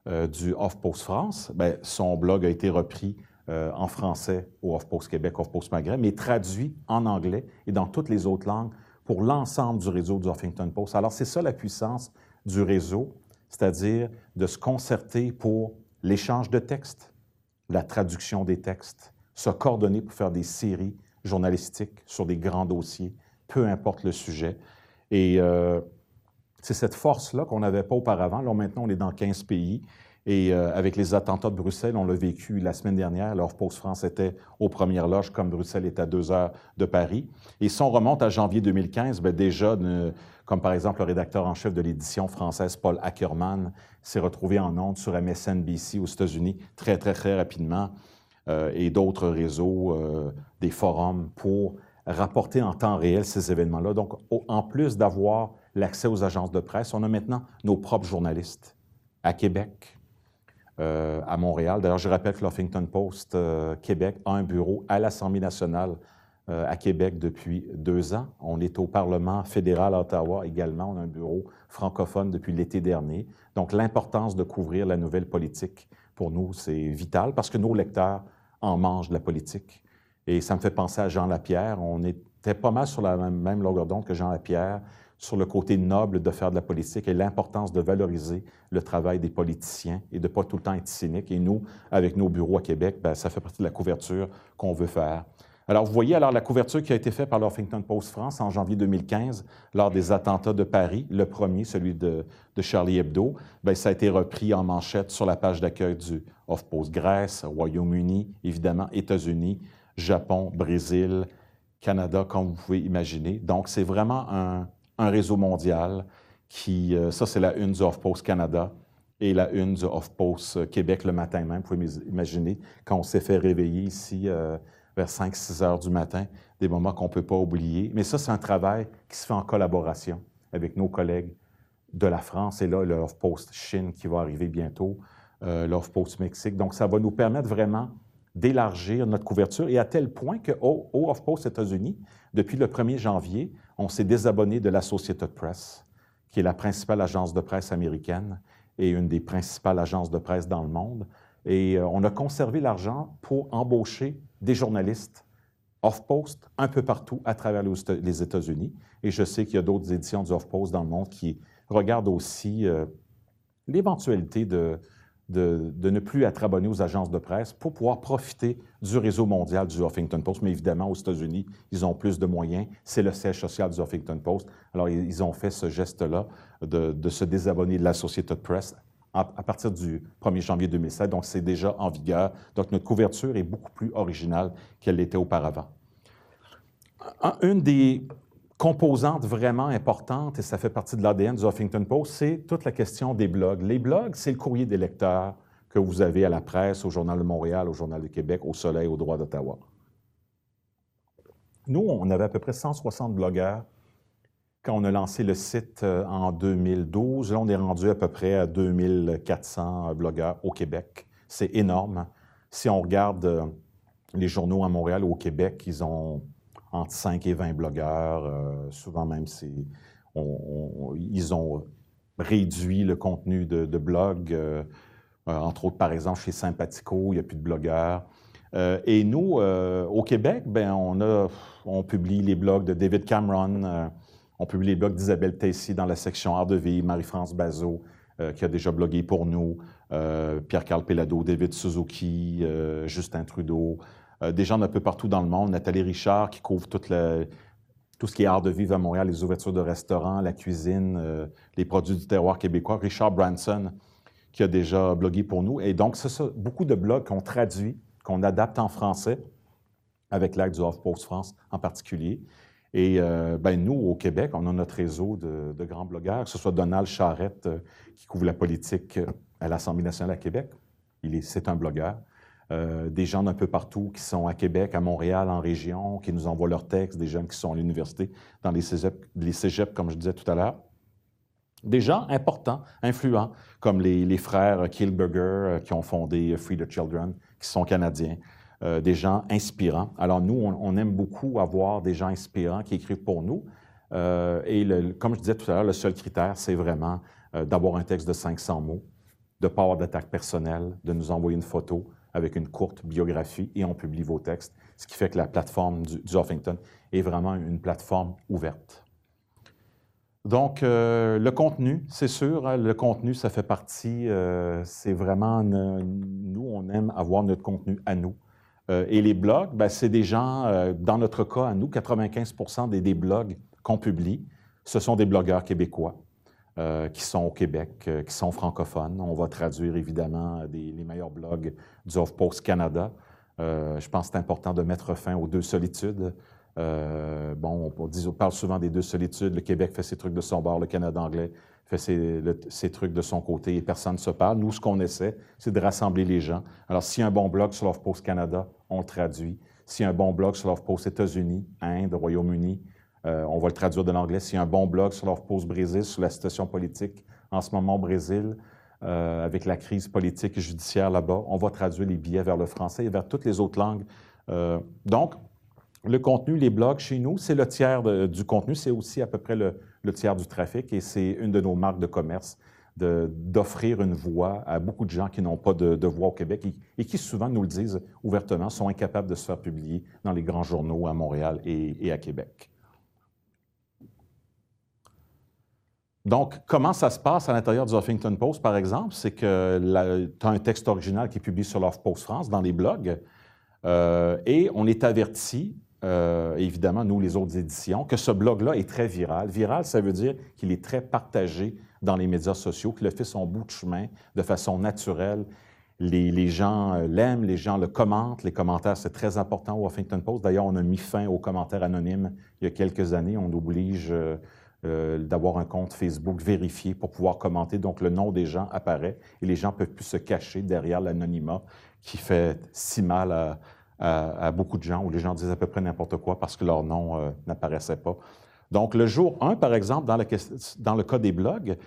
du HuffPost France, son blog a été repris en français au HuffPost Québec, HuffPost Maghreb, mais traduit en anglais et dans toutes les autres langues pour l'ensemble du réseau du Huffington Post. Alors, c'est ça la puissance du réseau, c'est-à-dire de se concerter pour l'échange de textes, la traduction des textes, se coordonner pour faire des séries journalistiques sur des grands dossiers, peu importe le sujet. Et c'est cette force-là qu'on n'avait pas auparavant. Là, maintenant, on est dans 15 pays Et avec les attentats de Bruxelles, on l'a vécu la semaine dernière. HuffPost France était aux premières loges, comme Bruxelles est à 2 heures de Paris. Et si on remonte à janvier 2015, bien déjà, comme par exemple le rédacteur en chef de l'édition française, Paul Ackerman, s'est retrouvé en ondes sur MSNBC aux États-Unis très, très, très rapidement, et d'autres réseaux, des forums pour rapporter en temps réel ces événements-là. Donc, en plus d'avoir l'accès aux agences de presse, on a maintenant nos propres journalistes à Québec, à Montréal. D'ailleurs, je rappelle que l'Huffington Post Québec a un bureau à l'Assemblée nationale à Québec depuis 2 ans. On est au Parlement fédéral à Ottawa également. On a un bureau francophone depuis l'été dernier. Donc, l'importance de couvrir la nouvelle politique, pour nous, c'est vital parce que nos lecteurs en mangent de la politique. Et ça me fait penser à Jean Lapierre. On était pas mal sur la même longueur d'onde que Jean Lapierre, sur le côté noble de faire de la politique et l'importance de valoriser le travail des politiciens et de ne pas tout le temps être cynique. Et nous, avec nos bureaux à Québec, bien, ça fait partie de la couverture qu'on veut faire. Alors, vous voyez la couverture qui a été faite par l'Huffington Post France en janvier 2015 lors des attentats de Paris, le premier, celui de Charlie Hebdo, bien, ça a été repris en manchette sur la page d'accueil du HuffPost Grèce, Royaume-Uni, évidemment, États-Unis, Japon, Brésil, Canada, comme vous pouvez imaginer. Donc, c'est vraiment un réseau mondial qui, ça c'est la une du HuffPost Canada et la une du HuffPost Québec le matin même. Vous pouvez imaginer quand on s'est fait réveiller ici vers 5-6 heures du matin, des moments qu'on ne peut pas oublier. Mais ça, c'est un travail qui se fait en collaboration avec nos collègues de la France et là, le HuffPost Chine qui va arriver bientôt, le HuffPost Mexique. Donc, ça va nous permettre vraiment d'élargir notre couverture et à tel point qu'au HuffPost États-Unis, depuis le 1er janvier, on s'est désabonné de l'Associated Press, qui est la principale agence de presse américaine et une des principales agences de presse dans le monde. Et on a conservé l'argent pour embaucher des journalistes HuffPost un peu partout à travers les États-Unis. Et je sais qu'il y a d'autres éditions du HuffPost dans le monde qui regardent aussi l'éventualité de ne plus être abonné aux agences de presse pour pouvoir profiter du réseau mondial du Huffington Post. Mais évidemment, aux États-Unis, ils ont plus de moyens. C'est le siège social du Huffington Post. Alors, ils ont fait ce geste-là de se désabonner de l'Associated Press à partir du 1er janvier 2007. Donc, c'est déjà en vigueur. Donc, notre couverture est beaucoup plus originale qu'elle l'était auparavant. Une des composante vraiment importante, et ça fait partie de l'ADN du Huffington Post, c'est toute la question des blogs. Les blogs, c'est le courrier des lecteurs que vous avez à la presse, au Journal de Montréal, au Journal de Québec, au Soleil, au Droit d'Ottawa. Nous, on avait à peu près 160 blogueurs quand on a lancé le site en 2012. Là, on est rendu à peu près à 2400 blogueurs au Québec. C'est énorme. Si on regarde les journaux à Montréal ou au Québec, ils ont entre 5 et 20 blogueurs. Souvent même, ils ont réduit le contenu de blog. Entre autres, par exemple, chez Sympathico, il n'y a plus de blogueurs. Et nous, au Québec, ben, on publie les blogs de David Cameron, on publie les blogs d'Isabelle Tessy dans la section Art de vie, Marie-France Bazot, qui a déjà blogué pour nous, Pierre-Carl Pellado, David Suzuki, Justin Trudeau, des gens d'un peu partout dans le monde, Nathalie Richard qui couvre tout ce qui est art de vivre à Montréal, les ouvertures de restaurants, la cuisine, les produits du terroir québécois, Richard Branson qui a déjà blogué pour nous. Et donc, c'est ça, beaucoup de blogs qu'on traduit, qu'on adapte en français, avec l'aide du HuffPost France en particulier. Et ben, nous, au Québec, on a notre réseau de grands blogueurs, que ce soit Donald Charette qui couvre la politique à l'Assemblée nationale à Québec. C'est un blogueur. Des gens d'un peu partout qui sont à Québec, à Montréal, en région, qui nous envoient leurs textes, des jeunes qui sont à l'université, dans les cégeps, comme je disais tout à l'heure. Des gens importants, influents, comme les frères Kielburger qui ont fondé Free the Children, qui sont canadiens. Des gens inspirants. Alors nous, on aime beaucoup avoir des gens inspirants qui écrivent pour nous. Et comme je disais tout à l'heure, le seul critère, c'est vraiment d'avoir un texte de 500 mots, de ne pas avoir d'attaque personnelle, de nous envoyer une photo avec une courte biographie et on publie vos textes, ce qui fait que la plateforme du Huffington est vraiment une plateforme ouverte. Donc, le contenu, c'est sûr, hein, le contenu, ça fait partie, c'est vraiment, nous, on aime avoir notre contenu à nous. Et les blogs, ben, c'est des gens, dans notre cas, à nous, 95% des blogs qu'on publie, ce sont des blogueurs québécois. qui sont au Québec, qui sont francophones. On va traduire évidemment les meilleurs blogs du HuffPost Canada. Je pense que c'est important de mettre fin aux deux solitudes. On parle souvent des deux solitudes. Le Québec fait ses trucs de son bord, le Canada anglais fait ses trucs de son côté et personne ne se parle. Nous, ce qu'on essaie, c'est de rassembler les gens. Alors, s'il y a un bon blog sur HuffPost Canada, on le traduit. S'il y a un bon blog sur HuffPost États-Unis, Inde, Royaume-Uni, on va le traduire de l'anglais. S'il y a un bon blog sur HuffPost Brésil, sur la situation politique en ce moment au Brésil, avec la crise politique et judiciaire là-bas, on va traduire les billets vers le français et vers toutes les autres langues. Donc, le contenu, les blogs chez nous, c'est le tiers du contenu, c'est aussi à peu près le tiers du trafic et c'est une de nos marques de commerce d'offrir une voix à beaucoup de gens qui n'ont pas de voix au Québec et qui souvent nous le disent ouvertement, sont incapables de se faire publier dans les grands journaux à Montréal et à Québec. Donc, comment ça se passe à l'intérieur du Huffington Post, par exemple? C'est que tu as un texte original qui est publié sur l'HuffPost France dans les blogs et on est averti, évidemment, nous, les autres éditions, que ce blog-là est très viral. Viral, ça veut dire qu'il est très partagé dans les médias sociaux, qu'il a fait son bout de chemin de façon naturelle. Les gens l'aiment, les gens le commentent. Les commentaires, c'est très important au Huffington Post. D'ailleurs, on a mis fin aux commentaires anonymes il y a quelques années. On oblige d'avoir un compte Facebook vérifié pour pouvoir commenter. Donc, le nom des gens apparaît et les gens ne peuvent plus se cacher derrière l'anonymat qui fait si mal à beaucoup de gens, où les gens disent à peu près n'importe quoi parce que leur nom n'apparaissait pas. Donc, le jour 1, par exemple, dans le cas des blogs,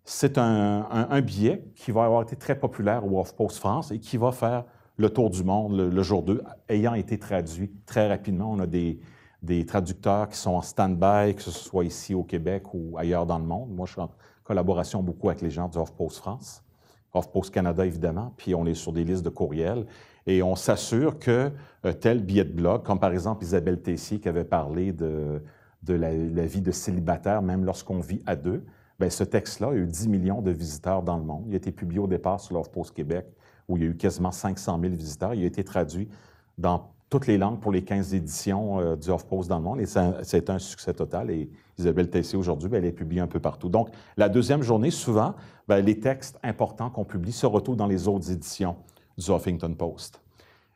c'est un billet qui va avoir été très populaire au HuffPost France et qui va faire le tour du monde le jour 2, ayant été traduit très rapidement. On a des traducteurs qui sont en stand-by, que ce soit ici au Québec ou ailleurs dans le monde. Moi, je suis en collaboration beaucoup avec les gens du HuffPost France, HuffPost Canada, évidemment, puis on est sur des listes de courriels. Et on s'assure que tel billet de blog, comme par exemple Isabelle Tessier qui avait parlé de la vie de célibataire, même lorsqu'on vit à deux, bien, ce texte-là a eu 10 millions de visiteurs dans le monde. Il a été publié au départ sur l'HuffPost Québec, où il y a eu quasiment 500 000 visiteurs. Il a été traduit dans toutes les langues pour les 15 éditions du HuffPost dans le monde. Et c'est un succès total. Et Isabelle Tessier, aujourd'hui, elle est publiée un peu partout. Donc, la deuxième journée, souvent, bien, les textes importants qu'on publie se retrouvent dans les autres éditions du Huffington Post.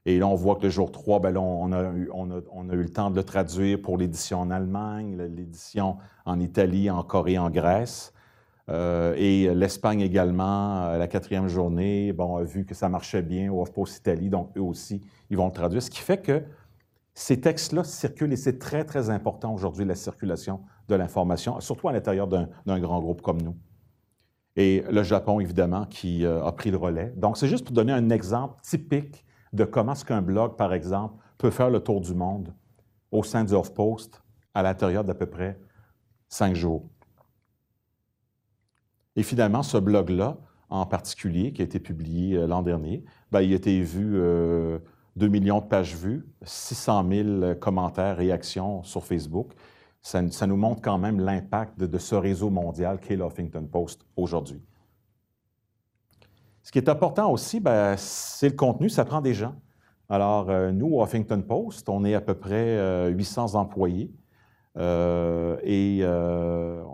Et là, on voit que le jour 3, bien, là, on a eu le temps de le traduire pour l'édition en Allemagne, l'édition en Italie, en Corée, en Grèce. Et l'Espagne également, la quatrième journée, bon, a vu que ça marchait bien au HuffPost Italie, donc eux aussi, ils vont le traduire. Ce qui fait que ces textes-là circulent et c'est très, très important aujourd'hui, la circulation de l'information, surtout à l'intérieur d'un grand groupe comme nous. Et le Japon, évidemment, qui a pris le relais. Donc, c'est juste pour donner un exemple typique de comment est-ce qu'un blog, par exemple, peut faire le tour du monde au sein du HuffPost à l'intérieur d'à peu près 5 jours. Et finalement, ce blog-là, en particulier, qui a été publié l'an dernier, bien, il a été vu 2 millions de pages vues, 600 000 commentaires, réactions sur Facebook. Ça nous montre quand même l'impact de ce réseau mondial qu'est le Huffington Post aujourd'hui. Ce qui est important aussi, bien, c'est le contenu, ça prend des gens. Alors, nous, au Huffington Post, on est à peu près 800 employés. On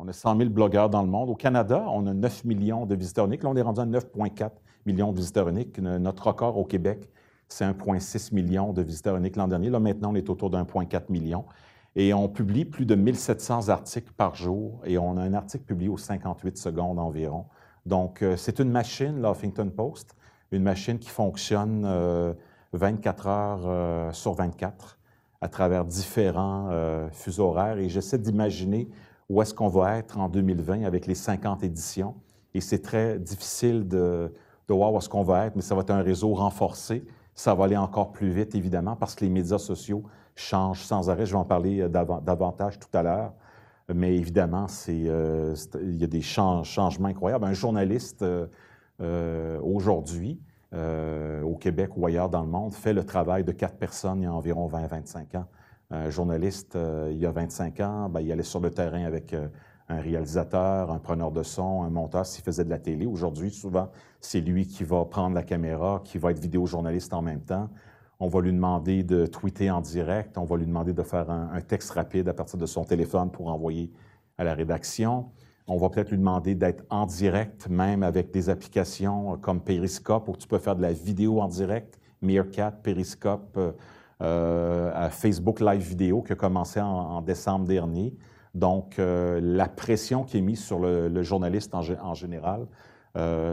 a 100 000 blogueurs dans le monde. Au Canada, on a 9 millions de visiteurs uniques. Là, on est rendu à 9,4 millions de visiteurs uniques. Notre record au Québec, c'est 1,6 million de visiteurs uniques l'an dernier. Là, maintenant, on est autour de 1,4 million. Et on publie plus de 1700 articles par jour. Et on a un article publié aux 58 secondes environ. Donc, c'est une machine, le Huffington Post, une machine qui fonctionne 24 heures sur 24 à travers différents fuseaux horaires. Et j'essaie d'imaginer où est-ce qu'on va être en 2020 avec les 50 éditions. Et c'est très difficile de voir où est-ce qu'on va être, mais ça va être un réseau renforcé. Ça va aller encore plus vite, évidemment, parce que les médias sociaux changent sans arrêt. Je vais en parler davantage tout à l'heure. Mais évidemment, il y a des changements incroyables. Un journaliste aujourd'hui, au Québec ou ailleurs dans le monde, fait le travail de 4 personnes il y a environ 20-25 ans. Un journaliste, il y a 25 ans, bien, il allait sur le terrain avec un réalisateur, un preneur de son, un monteur s'il faisait de la télé. Aujourd'hui, souvent, c'est lui qui va prendre la caméra, qui va être vidéojournaliste en même temps. On va lui demander de tweeter en direct, on va lui demander de faire un texte rapide à partir de son téléphone pour envoyer à la rédaction. On va peut-être lui demander d'être en direct, même avec des applications comme Periscope, où tu peux faire de la vidéo en direct, Meerkat, Periscope, à Facebook Live Vidéo, qui a commencé en décembre dernier. Donc, la pression qui est mise sur le journaliste en général,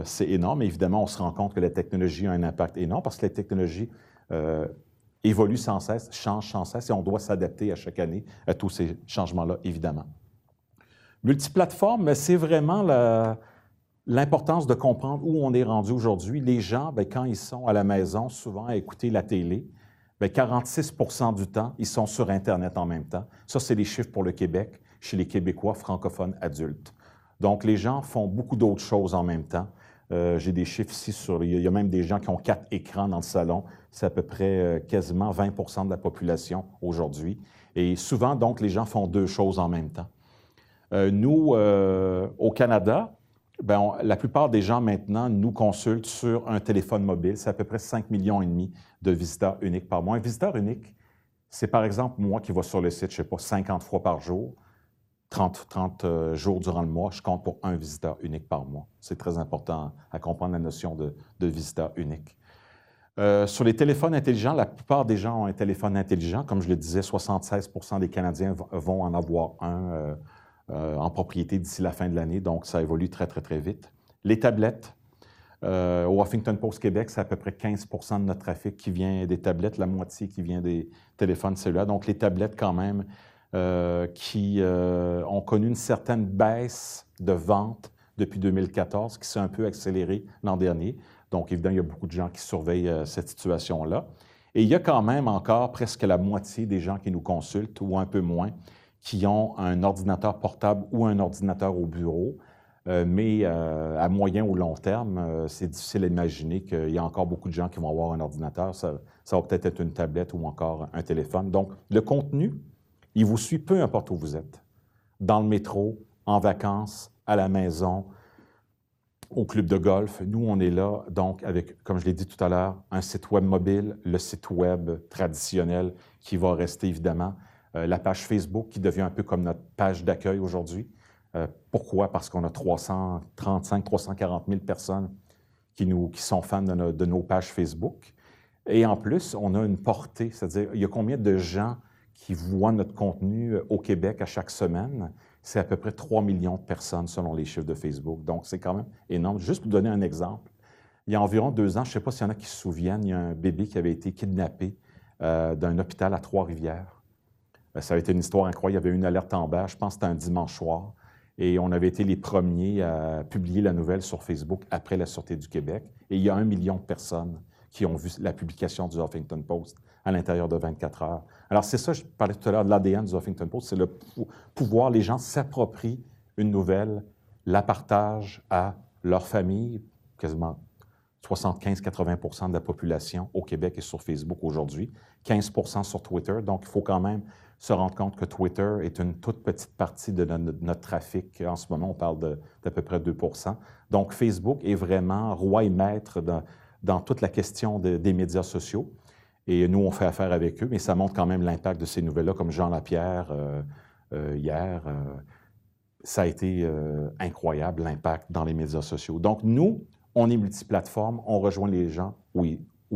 c'est énorme. Évidemment, on se rend compte que la technologie a un impact énorme parce que la technologie évolue sans cesse, change sans cesse, et on doit s'adapter à chaque année à tous ces changements-là, évidemment. Multiplateforme, c'est vraiment l'importance de comprendre où on est rendu aujourd'hui. Les gens, bien, quand ils sont à la maison, souvent à écouter la télé, bien, 46 du temps, ils sont sur Internet en même temps. Ça, c'est les chiffres pour le Québec, chez les Québécois francophones adultes. Donc, les gens font beaucoup d'autres choses en même temps. J'ai des chiffres ici il y a même des gens qui ont 4 écrans dans le salon. C'est à peu près quasiment 20 de la population aujourd'hui. Et souvent, donc, les gens font 2 choses en même temps. Nous, au Canada, bien, la plupart des gens maintenant nous consultent sur un téléphone mobile. C'est à peu près 5,5 millions de visiteurs uniques par mois. Un visiteur unique, c'est par exemple moi qui vais sur le site, je ne sais pas, 50 fois par jour. 30 jours durant le mois, je compte pour un visiteur unique par mois. C'est très important à comprendre la notion de visiteur unique. Sur les téléphones intelligents, la plupart des gens ont un téléphone intelligent. Comme je le disais, 76 des Canadiens vont en avoir un en propriété d'ici la fin de l'année, donc ça évolue très, très, très vite. Les tablettes, au Huffington Post Québec, c'est à peu près 15 de notre trafic qui vient des tablettes, la moitié qui vient des téléphones cellulaires. Donc les tablettes quand même, qui ont connu une certaine baisse de vente depuis 2014, qui s'est un peu accélérée l'an dernier. Donc, évidemment, il y a beaucoup de gens qui surveillent cette situation-là. Et il y a quand même encore presque la moitié des gens qui nous consultent, ou un peu moins, qui ont un ordinateur portable ou un ordinateur au bureau. Mais à moyen ou long terme, c'est difficile à imaginer qu'il y a encore beaucoup de gens qui vont avoir un ordinateur. Ça va peut-être être une tablette ou encore un téléphone. Donc, le contenu, il vous suit peu importe où vous êtes. Dans le métro, en vacances, à la maison, au club de golf. Nous, on est là, donc, avec, comme je l'ai dit tout à l'heure, un site web mobile, le site web traditionnel qui va rester évidemment, la page Facebook qui devient un peu comme notre page d'accueil aujourd'hui. Pourquoi? Parce qu'on a 340 000 personnes qui sont fans de nos pages Facebook. Et en plus, on a une portée, c'est-à-dire, il y a combien de gens qui voient notre contenu au Québec à chaque semaine? C'est à peu près 3 millions de personnes selon les chiffres de Facebook. Donc, c'est quand même énorme. Juste pour donner un exemple, il y a environ 2 ans, je ne sais pas s'il y en a qui se souviennent, il y a un bébé qui avait été kidnappé d'un hôpital à Trois-Rivières. Ça avait été une histoire incroyable. Il y avait eu une alerte en bas, je pense que c'était un dimanche soir. Et on avait été les premiers à publier la nouvelle sur Facebook après la Sûreté du Québec. Et il y a 1 million de personnes qui ont vu la publication du Huffington Post à l'intérieur de 24 heures. Alors, c'est ça, je parlais tout à l'heure de l'ADN du Huffington Post, c'est le pouvoir, les gens s'approprient une nouvelle, la partagent à leur famille, quasiment 75-80 de la population au Québec est sur Facebook aujourd'hui, 15 sur Twitter. Donc, il faut quand même se rendre compte que Twitter est une toute petite partie de notre trafic. En ce moment, on parle d'à peu près 2 Donc, Facebook est vraiment roi et maître dans toute la question des médias sociaux. Et nous, on fait affaire avec eux, mais ça montre quand même l'impact de ces nouvelles-là, comme Jean Lapierre hier. Ça a été incroyable, l'impact dans les médias sociaux. Donc, nous, on est multiplateforme, on rejoint les gens où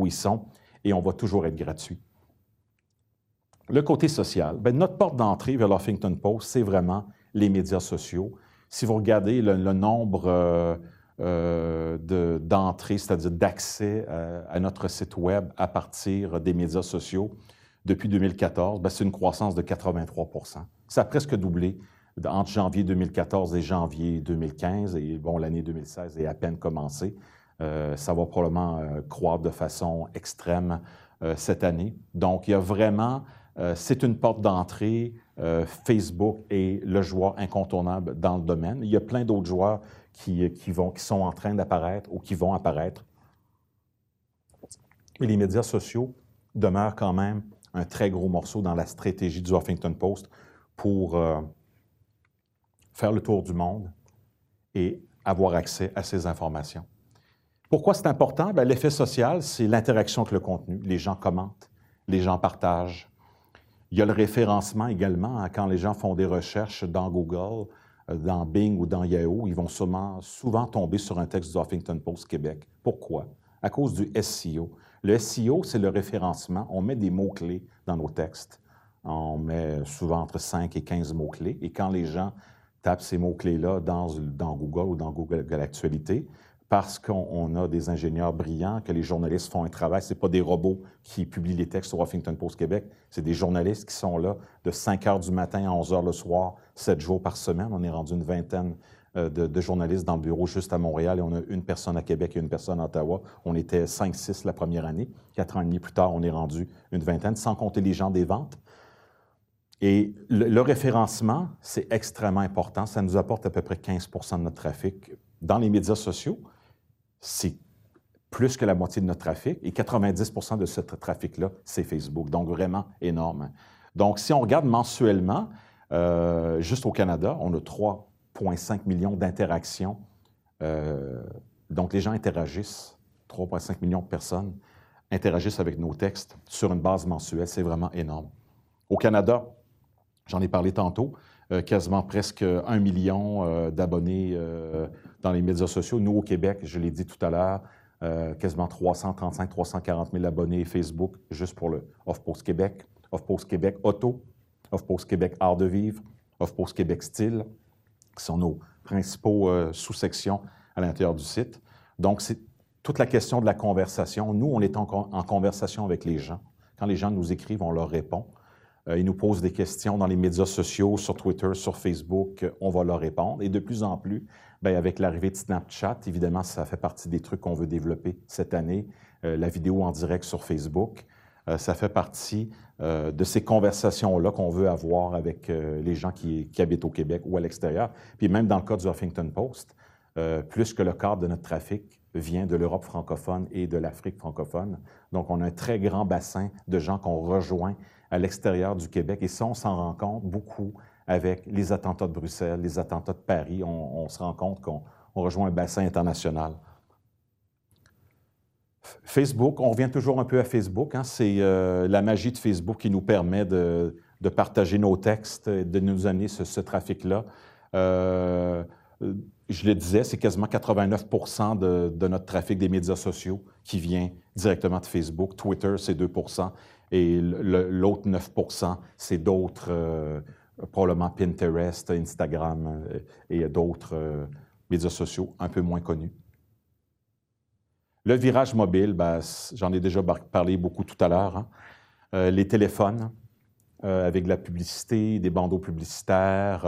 ils sont et on va toujours être gratuit. Le côté social, bien, notre porte d'entrée vers l'Huffington Post, c'est vraiment les médias sociaux. Si vous regardez le nombre d'entrées, c'est-à-dire d'accès à notre site Web à partir des médias sociaux depuis 2014, bien, c'est une croissance de 83 %. Ça a presque doublé entre janvier 2014 et janvier 2015. Et bon, l'année 2016 est à peine commencée. Ça va probablement croître de façon extrême cette année. Donc, il y a vraiment... c'est une porte d'entrée. Facebook est le joueur incontournable dans le domaine. Il y a plein d'autres joueurs qui sont en train d'apparaître ou qui vont apparaître. Et les médias sociaux demeurent quand même un très gros morceau dans la stratégie du Huffington Post pour faire le tour du monde et avoir accès à ces informations. Pourquoi c'est important? Bien, l'effet social, c'est l'interaction avec le contenu. Les gens commentent, les gens partagent. Il y a le référencement également. Quand les gens font des recherches dans Google, dans Bing ou dans Yahoo, ils vont souvent tomber sur un texte du Huffington Post Québec. Pourquoi? À cause du SEO. Le SEO, c'est le référencement. On met des mots-clés dans nos textes. On met souvent entre 5 et 15 mots-clés. Et quand les gens tapent ces mots-clés-là dans Google ou dans Google Actualité, parce qu'on a des ingénieurs brillants, que les journalistes font un travail. Ce n'est pas des robots qui publient les textes sur Huffington Post Québec, c'est des journalistes qui sont là de 5 heures du matin à 11 heures le soir, 7 jours par semaine. On est rendu une vingtaine de journalistes dans le bureau juste à Montréal et on a une personne à Québec et une personne à Ottawa. On était 5-6 la première année. 4 ans et demi plus tard, on est rendu une vingtaine, sans compter les gens des ventes. Et le référencement, c'est extrêmement important. Ça nous apporte à peu près 15 % de notre trafic. Dans les médias sociaux, c'est plus que la moitié de notre trafic et 90 % de ce trafic-là, c'est Facebook. Donc, vraiment énorme. Donc, si on regarde mensuellement, juste au Canada, on a 3,5 millions d'interactions. Donc, les gens interagissent, 3,5 millions de personnes interagissent avec nos textes sur une base mensuelle. C'est vraiment énorme. Au Canada, j'en ai parlé tantôt, quasiment presque 1 million d'abonnés dans les médias sociaux. Nous, au Québec, je l'ai dit tout à l'heure, quasiment 335-340 000 abonnés Facebook, juste pour le Off-Post Québec, Off-Post Québec Auto, Off-Post Québec Art de vivre, Off-Post Québec Style, qui sont nos principaux sous-sections à l'intérieur du site. Donc, c'est toute la question de la conversation. Nous, on est en conversation avec les gens. Quand les gens nous écrivent, on leur répond. Ils nous posent des questions dans les médias sociaux, sur Twitter, sur Facebook, on va leur répondre. Et de plus en plus, bien, avec l'arrivée de Snapchat, évidemment, ça fait partie des trucs qu'on veut développer cette année. La vidéo en direct sur Facebook, ça fait partie de ces conversations-là qu'on veut avoir avec les gens qui habitent au Québec ou à l'extérieur. Puis même dans le cas du Huffington Post, plus que le quart de notre trafic vient de l'Europe francophone et de l'Afrique francophone. Donc, on a un très grand bassin de gens qu'on rejoint à l'extérieur du Québec. Et ça, on s'en rend compte beaucoup avec les attentats de Bruxelles, les attentats de Paris. On se rend compte qu'on rejoint un bassin international. Facebook, on revient toujours un peu à Facebook. Hein, c'est la magie de Facebook qui nous permet de partager nos textes, de nous amener ce trafic-là. Je le disais, c'est quasiment 89 % de notre trafic des médias sociaux qui vient directement de Facebook. Twitter, c'est 2 % et l'autre 9 %, c'est d'autres, probablement Pinterest, Instagram et d'autres médias sociaux un peu moins connus. Le virage mobile, ben, j'en ai déjà parlé beaucoup tout à l'heure. Hein. Les téléphones, avec de la publicité, des bandeaux publicitaires.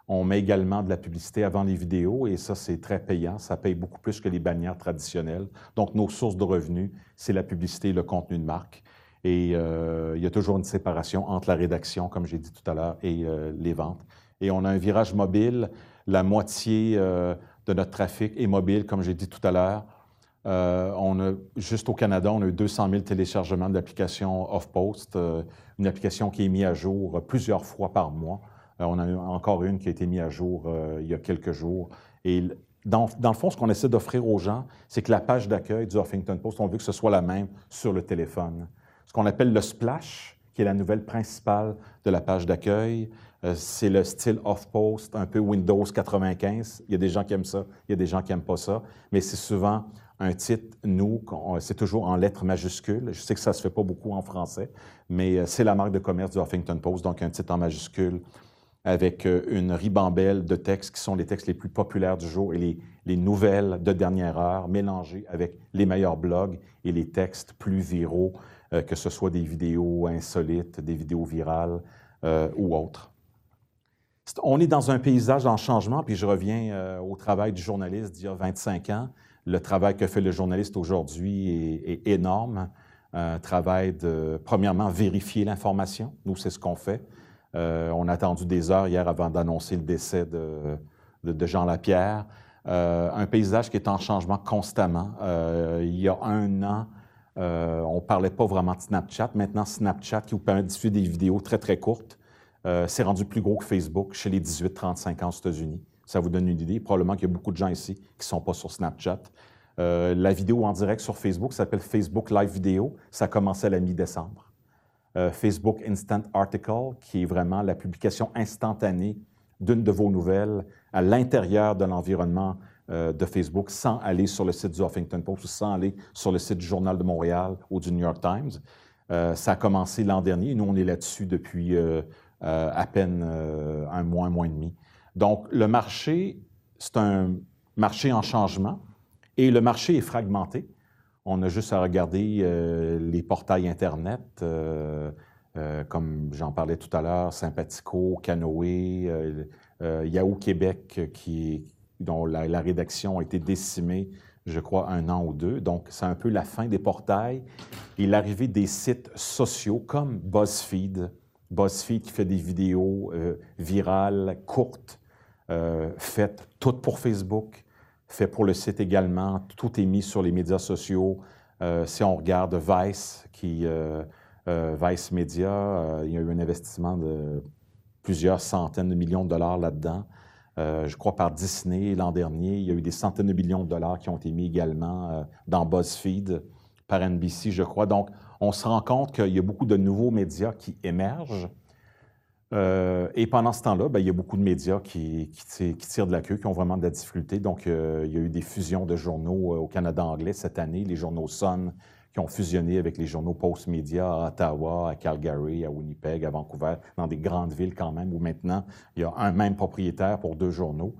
On met également de la publicité avant les vidéos et ça, c'est très payant. Ça paye beaucoup plus que les bannières traditionnelles. Donc, nos sources de revenus, c'est la publicité et le contenu de marque. Et il y a toujours une séparation entre la rédaction, comme j'ai dit tout à l'heure, et les ventes. Et on a un virage mobile. La moitié de notre trafic est mobile, comme j'ai dit tout à l'heure. Juste au Canada, on a eu 200 000 téléchargements de l'application Off-Post, une application qui est mise à jour plusieurs fois par mois. On a eu encore une qui a été mise à jour il y a quelques jours. Et dans le fond, ce qu'on essaie d'offrir aux gens, c'est que la page d'accueil du Huffington Post, on veut que ce soit la même sur le téléphone. Ce qu'on appelle le splash, qui est la nouvelle principale de la page d'accueil, c'est le style Off-Post, un peu Windows 95. Il y a des gens qui aiment ça, il y a des gens qui n'aiment pas ça, mais c'est souvent un titre, nous, c'est toujours en lettres majuscules. Je sais que ça ne se fait pas beaucoup en français, mais c'est la marque de commerce du Huffington Post, donc un titre en majuscule avec une ribambelle de textes qui sont les textes les plus populaires du jour et les nouvelles de dernière heure mélangées avec les meilleurs blogs et les textes plus viraux, que ce soit des vidéos insolites, des vidéos virales ou autres. On est dans un paysage en changement, puis je reviens au travail du journaliste d'il y a 25 ans. Le travail que fait le journaliste aujourd'hui est énorme. Un travail de, premièrement, vérifier l'information. Nous, c'est ce qu'on fait. On a attendu des heures hier avant d'annoncer le décès de Jean Lapierre. Un paysage qui est en changement constamment. Il y a un an, on ne parlait pas vraiment de Snapchat. Maintenant, Snapchat, qui vous permet de diffuser des vidéos très, très courtes, c'est rendu plus gros que Facebook chez les 18-35 ans aux États-Unis. Ça vous donne une idée. Probablement qu'il y a beaucoup de gens ici qui ne sont pas sur Snapchat. La vidéo en direct sur Facebook s'appelle Facebook Live Video. Ça a commencé à la mi-décembre. Facebook Instant Article, qui est vraiment la publication instantanée d'une de vos nouvelles à l'intérieur de l'environnement de Facebook sans aller sur le site du Huffington Post ou sans aller sur le site du Journal de Montréal ou du New York Times. Ça a commencé l'an dernier. Nous, on est là-dessus depuis à peine un mois et demi. Donc, le marché, c'est un marché en changement et le marché est fragmenté. On a juste à regarder les portails Internet, comme j'en parlais tout à l'heure, Sympathico, Canoë, Yahoo Québec, dont la rédaction a été décimée, je crois, 1 an ou 2. Donc, c'est un peu la fin des portails et l'arrivée des sites sociaux comme BuzzFeed. BuzzFeed qui fait des vidéos virales, courtes, faites toutes pour Facebook, fait pour le site également. Tout est mis sur les médias sociaux. Si on regarde Vice, Vice Media, il y a eu un investissement de plusieurs centaines de millions de dollars là-dedans. Je crois par Disney l'an dernier, il y a eu des centaines de millions de dollars qui ont été mis également dans BuzzFeed, par NBC, je crois. Donc, on se rend compte qu'il y a beaucoup de nouveaux médias qui émergent. Et pendant ce temps-là, il y a beaucoup de médias qui tirent de la queue, qui ont vraiment de la difficulté. Donc, il y a eu des fusions de journaux au Canada anglais cette année, les journaux Sun qui ont fusionné avec les journaux Post-Média à Ottawa, à Calgary, à Winnipeg, à Vancouver, dans des grandes villes quand même, où maintenant, il y a un même propriétaire pour 2 journaux.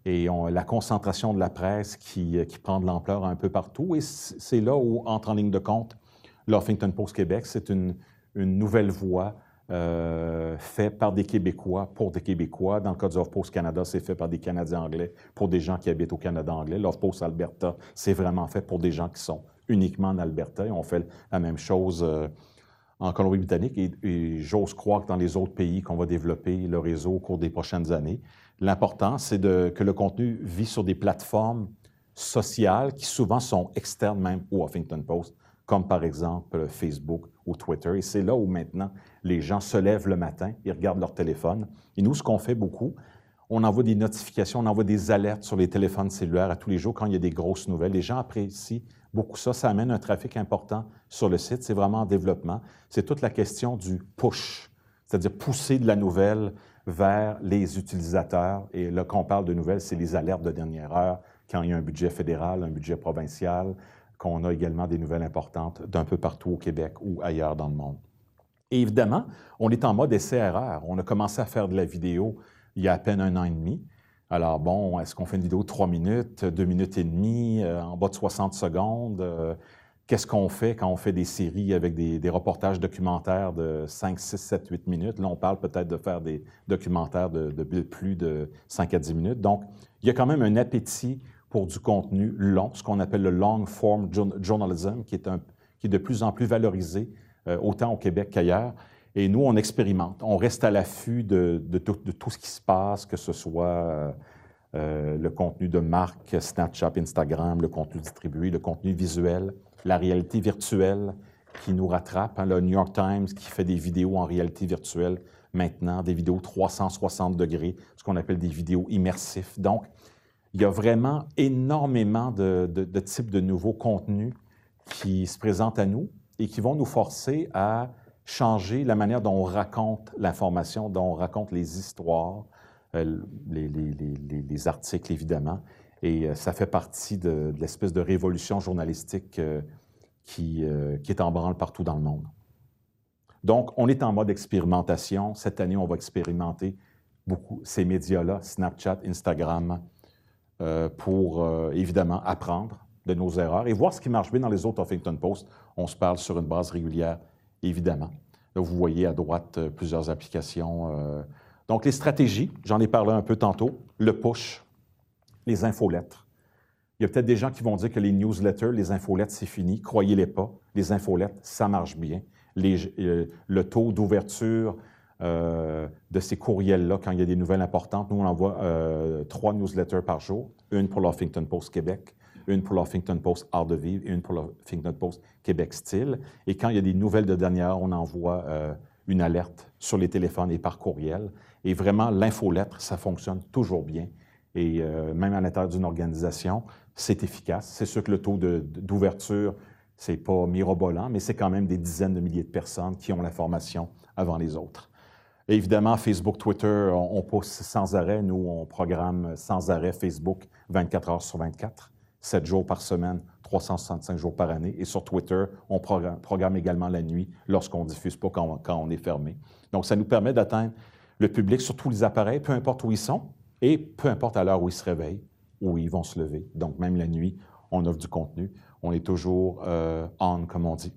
Et la concentration de la presse qui prend de l'ampleur un peu partout. Et c'est là où entre en ligne de compte le Huffington Post Québec. C'est une nouvelle voie faite par des Québécois pour des Québécois. Dans le cas du HuffPost Canada, c'est fait par des Canadiens anglais pour des gens qui habitent au Canada anglais. Le HuffPost Alberta, c'est vraiment fait pour des gens qui sont uniquement en Alberta. Et on fait la même chose en Colombie-Britannique. Et j'ose croire que dans les autres pays qu'on va développer le réseau au cours des prochaines années, l'important, c'est que le contenu vit sur des plateformes sociales qui souvent sont externes même au Huffington Post, comme par exemple Facebook ou Twitter. Et c'est là où maintenant les gens se lèvent le matin, ils regardent leur téléphone. Et nous, ce qu'on fait beaucoup, on envoie des notifications, on envoie des alertes sur les téléphones cellulaires à tous les jours quand il y a des grosses nouvelles. Les gens apprécient beaucoup ça. Ça amène un trafic important sur le site. C'est vraiment en développement. C'est toute la question du push, c'est-à-dire pousser de la nouvelle vers les utilisateurs. Et là, quand on parle de nouvelles, c'est les alertes de dernière heure, quand il y a un budget fédéral, un budget provincial, qu'on a également des nouvelles importantes d'un peu partout au Québec ou ailleurs dans le monde. Et évidemment, on est en mode essai-erreur. On a commencé à faire de la vidéo il y a à peine 1 an et demi. Alors bon, est-ce qu'on fait une vidéo de 3 minutes, 2 minutes et demie, en bas de 60 secondes? Qu'est-ce qu'on fait quand on fait des séries avec des reportages documentaires de 5, 6, 7, 8 minutes? Là, on parle peut-être de faire des documentaires de plus de 5 à 10 minutes. Donc, il y a quand même un appétit pour du contenu long, ce qu'on appelle le long form journalism, qui est de plus en plus valorisé, autant au Québec qu'ailleurs. Et nous, on expérimente. On reste à l'affût de tout ce qui se passe, que ce soit le contenu de marque, Snapchat, Instagram, le contenu distribué, le contenu visuel, la réalité virtuelle qui nous rattrape. Hein, le New York Times qui fait des vidéos en réalité virtuelle maintenant, des vidéos 360 degrés, ce qu'on appelle des vidéos immersifs. Donc, il y a vraiment énormément de types de nouveaux contenus qui se présentent à nous et qui vont nous forcer à changer la manière dont on raconte l'information, dont on raconte les histoires, les articles, évidemment. Et ça fait partie de l'espèce de révolution journalistique qui est en branle partout dans le monde. Donc, on est en mode expérimentation. Cette année, on va expérimenter beaucoup ces médias-là, Snapchat, Instagram, pour évidemment apprendre de nos erreurs et voir ce qui marche bien dans les autres Huffington Post. On se parle sur une base régulière, évidemment. Là, vous voyez à droite plusieurs applications. Donc, les stratégies, j'en ai parlé un peu tantôt, le push, les infolettres. Il y a peut-être des gens qui vont dire que les newsletters, les infolettres, c'est fini. Croyez-les pas. Les infolettres, ça marche bien. Le taux d'ouverture de ces courriels-là, quand il y a des nouvelles importantes, nous, on envoie 3 newsletters par jour, une pour l'Huffington Post Québec, une pour l'Huffington Post Art de Vivre et une pour l'Huffington Post Québec Style. Et quand il y a des nouvelles de dernière heure, on envoie une alerte sur les téléphones et par courriel. Et vraiment, l'infolettre, ça fonctionne toujours bien. Et même à l'intérieur d'une organisation, c'est efficace. C'est sûr que le taux d'ouverture, c'est pas mirobolant, mais c'est quand même des dizaines de milliers de personnes qui ont l'information avant les autres. Et évidemment, Facebook, Twitter, on poste sans arrêt. Nous, on programme sans arrêt Facebook 24 heures sur 24, 7 jours par semaine, 365 jours par année. Et sur Twitter, on programme également la nuit lorsqu'on ne diffuse pas quand on est fermé. Donc, ça nous permet d'atteindre le public sur tous les appareils, peu importe où ils sont et peu importe à l'heure où ils se réveillent, où ils vont se lever. Donc, même la nuit, on offre du contenu. On est toujours on, comme on dit.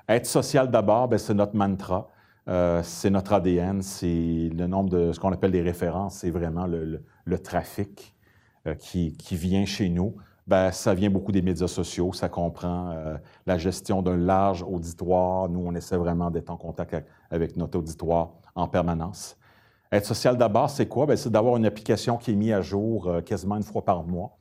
Être social d'abord, c'est notre mantra. C'est notre ADN, c'est le nombre de ce qu'on appelle des références, c'est vraiment le trafic qui vient chez nous. Ça vient beaucoup des médias sociaux, ça comprend la gestion d'un large auditoire. Nous, on essaie vraiment d'être en contact avec notre auditoire en permanence. Être social d'abord, c'est quoi? C'est d'avoir une application qui est mise à jour quasiment une fois par mois.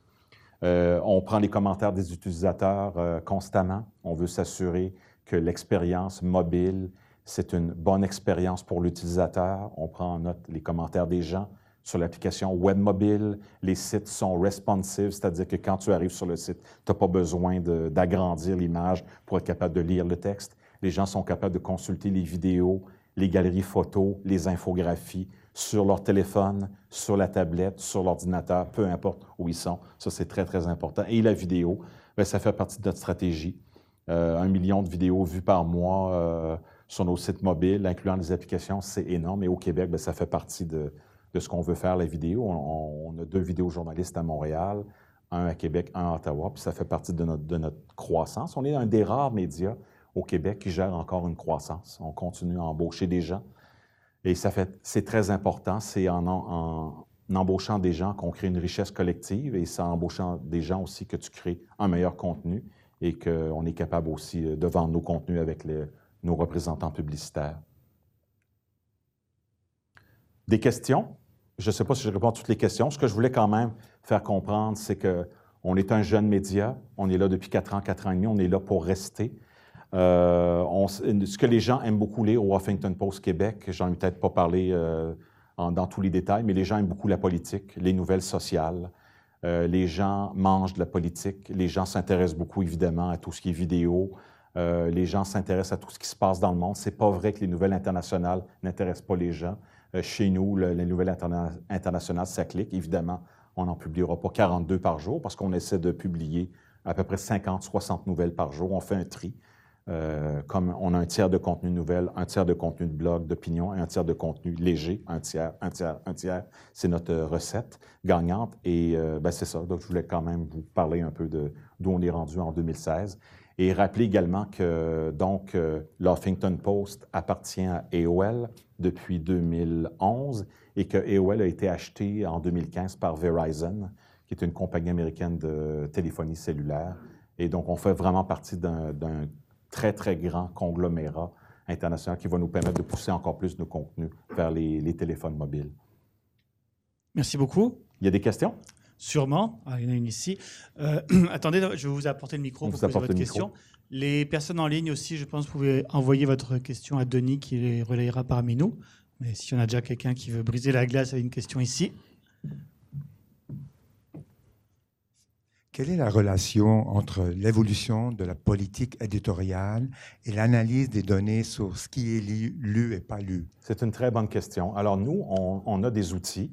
On prend les commentaires des utilisateurs constamment. On veut s'assurer que l'expérience mobile, c'est une bonne expérience pour l'utilisateur. On prend en note les commentaires des gens sur l'application web mobile. Les sites sont responsive, c'est-à-dire que quand tu arrives sur le site, tu n'as pas besoin d'agrandir l'image pour être capable de lire le texte. Les gens sont capables de consulter les vidéos, les galeries photos, les infographies sur leur téléphone, sur la tablette, sur l'ordinateur, peu importe où ils sont. Ça, c'est très, très important. Et la vidéo, ça fait partie de notre stratégie. 1 million de vidéos vues par mois sur nos sites mobiles, incluant les applications, c'est énorme. Et au Québec, ça fait partie de ce qu'on veut faire, la vidéo. On a 2 vidéojournalistes à Montréal, un à Québec, un à Ottawa, puis ça fait partie de notre croissance. On est un des rares médias au Québec qui gère encore une croissance. On continue à embaucher des gens. Et c'est très important. C'est en embauchant des gens qu'on crée une richesse collective et c'est en embauchant des gens aussi que tu crées un meilleur contenu et qu'on est capable aussi de vendre nos contenus avec nos représentants publicitaires. Des questions? Je ne sais pas si je réponds à toutes les questions. Ce que je voulais quand même faire comprendre, c'est qu'on est un jeune média. On est là depuis 4 ans, 4 ans et demi. On est là pour rester. Ce que les gens aiment beaucoup lire au Huffington Post Québec, j'en ai peut-être pas parlé dans tous les détails, mais les gens aiment beaucoup la politique, les nouvelles sociales. Les gens mangent de la politique. Les gens s'intéressent beaucoup, évidemment, à tout ce qui est vidéo. Les gens s'intéressent à tout ce qui se passe dans le monde. C'est pas vrai que les nouvelles internationales n'intéressent pas les gens. Chez nous, les nouvelles internationales, ça clique. Évidemment, on n'en publiera pas 42 par jour parce qu'on essaie de publier à peu près 50-60 nouvelles par jour. On fait un tri. Comme on a un tiers de contenu nouvelle, un tiers de contenu de blog, d'opinion et un tiers de contenu léger, un tiers, c'est notre recette gagnante. Et c'est ça. Donc, je voulais quand même vous parler un peu d'où on est rendu en 2016. Et rappeler également que l'Huffington Post appartient à AOL depuis 2011 et que AOL a été acheté en 2015 par Verizon, qui est une compagnie américaine de téléphonie cellulaire. Et donc, on fait vraiment partie d'un très, très grand conglomérat international qui va nous permettre de pousser encore plus nos contenus vers les téléphones mobiles. Merci beaucoup. Il y a des questions? Sûrement. Il y en a une ici. Attendez, je vais vous apporter le micro pour poser votre question. Les personnes en ligne aussi, je pense, vous pouvez envoyer votre question à Denis qui les relayera parmi nous. Mais si on a déjà quelqu'un qui veut briser la glace avec une question ici. Quelle est la relation entre l'évolution de la politique éditoriale et l'analyse des données sur ce qui est lu et pas lu? C'est une très bonne question. Alors nous, on a des outils,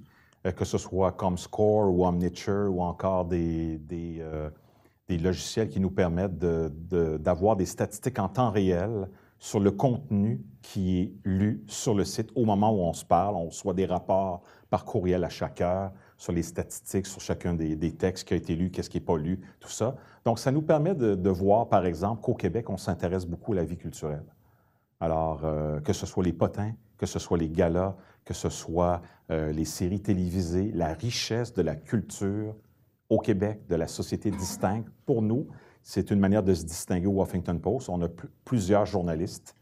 que ce soit ComScore ou Omniture ou encore des logiciels qui nous permettent d'avoir des statistiques en temps réel sur le contenu qui est lu sur le site au moment où on se parle. On reçoit des rapports par courriel à chaque heure sur les statistiques, sur chacun des textes qui a été lu, qu'est-ce qui n'est pas lu, tout ça. Donc, ça nous permet de voir, par exemple, qu'au Québec, on s'intéresse beaucoup à la vie culturelle. Alors, que ce soit les potins, que ce soit les galas, que ce soit les séries télévisées, la richesse de la culture au Québec, de la société distincte. Pour nous, c'est une manière de se distinguer au Huffington Post. On a plusieurs journalistes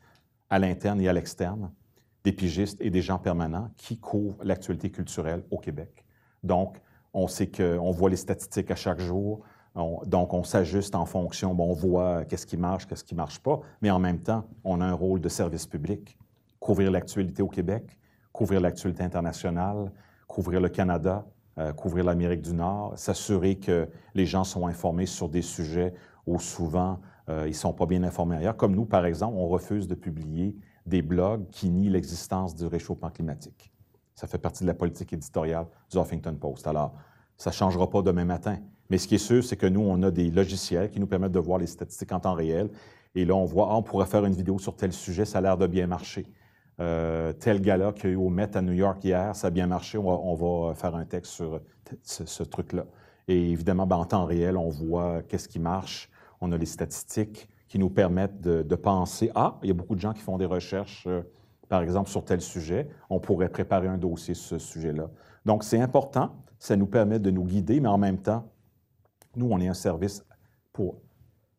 à l'interne et à l'externe, des pigistes et des gens permanents qui couvrent l'actualité culturelle au Québec. Donc, on sait qu'on voit les statistiques à chaque jour, donc on s'ajuste en fonction, on voit qu'est-ce qui marche, qu'est-ce qui ne marche pas, mais en même temps, on a un rôle de service public, couvrir l'actualité au Québec, couvrir l'actualité internationale, couvrir le Canada, couvrir l'Amérique du Nord, s'assurer que les gens sont informés sur des sujets où souvent ils ne sont pas bien informés ailleurs. Comme nous, par exemple, on refuse de publier des blogs qui nient l'existence du réchauffement climatique. Ça fait partie de la politique éditoriale du Huffington Post. Alors, ça ne changera pas demain matin. Mais ce qui est sûr, c'est que nous, on a des logiciels qui nous permettent de voir les statistiques en temps réel. Et là, on voit, on pourrait faire une vidéo sur tel sujet, ça a l'air de bien marcher. Tel gala qu'il y a eu au Met à New York hier, ça a bien marché, on va faire un texte sur ce truc-là. Et évidemment, en temps réel, on voit qu'est-ce qui marche. On a les statistiques qui nous permettent de penser, il y a beaucoup de gens qui font des recherches, par exemple, sur tel sujet. On pourrait préparer un dossier sur ce sujet-là. Donc, c'est important. Ça nous permet de nous guider, mais en même temps, nous, on est un service pour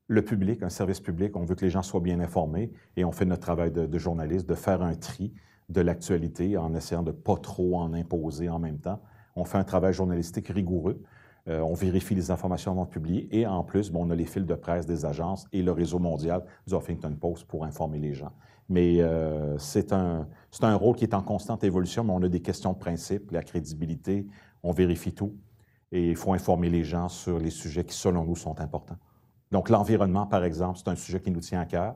le public, un service public. On veut que les gens soient bien informés et on fait notre travail de journaliste, de faire un tri de l'actualité en essayant de ne pas trop en imposer en même temps. On fait un travail journalistique rigoureux. On vérifie les informations avant de publier et en plus, on a les fils de presse des agences et le réseau mondial du Huffington Post pour informer les gens. Mais c'est un rôle qui est en constante évolution, mais on a des questions de principe, la crédibilité, on vérifie tout et il faut informer les gens sur les sujets qui, selon nous, sont importants. Donc, l'environnement, par exemple, c'est un sujet qui nous tient à cœur.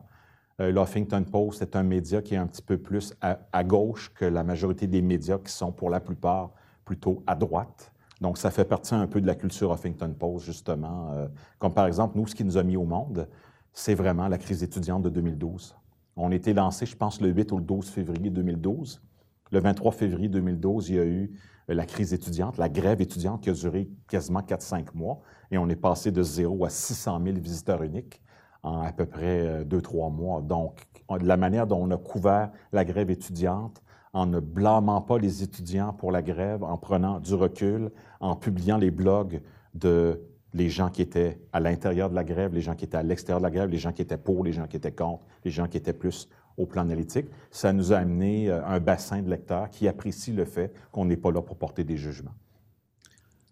Le Huffington Post est un média qui est un petit peu plus à gauche que la majorité des médias qui sont, pour la plupart, plutôt à droite. Donc, ça fait partie un peu de la culture Huffington Post, justement. Comme par exemple, nous, ce qui nous a mis au monde, c'est vraiment la crise étudiante de 2012. On a été lancé, je pense, le 8 ou le 12 février 2012. Le 23 février 2012, il y a eu la crise étudiante, la grève étudiante qui a duré quasiment 4-5 mois. Et on est passé de 0 à 600 000 visiteurs uniques en à peu près 2-3 mois. Donc, la manière dont on a couvert la grève étudiante, en ne blâmant pas les étudiants pour la grève, en prenant du recul, en publiant les blogs de les gens qui étaient à l'intérieur de la grève, les gens qui étaient à l'extérieur de la grève, les gens qui étaient pour, les gens qui étaient contre, les gens qui étaient plus au plan analytique, ça nous a amené un bassin de lecteurs qui apprécient le fait qu'on n'est pas là pour porter des jugements.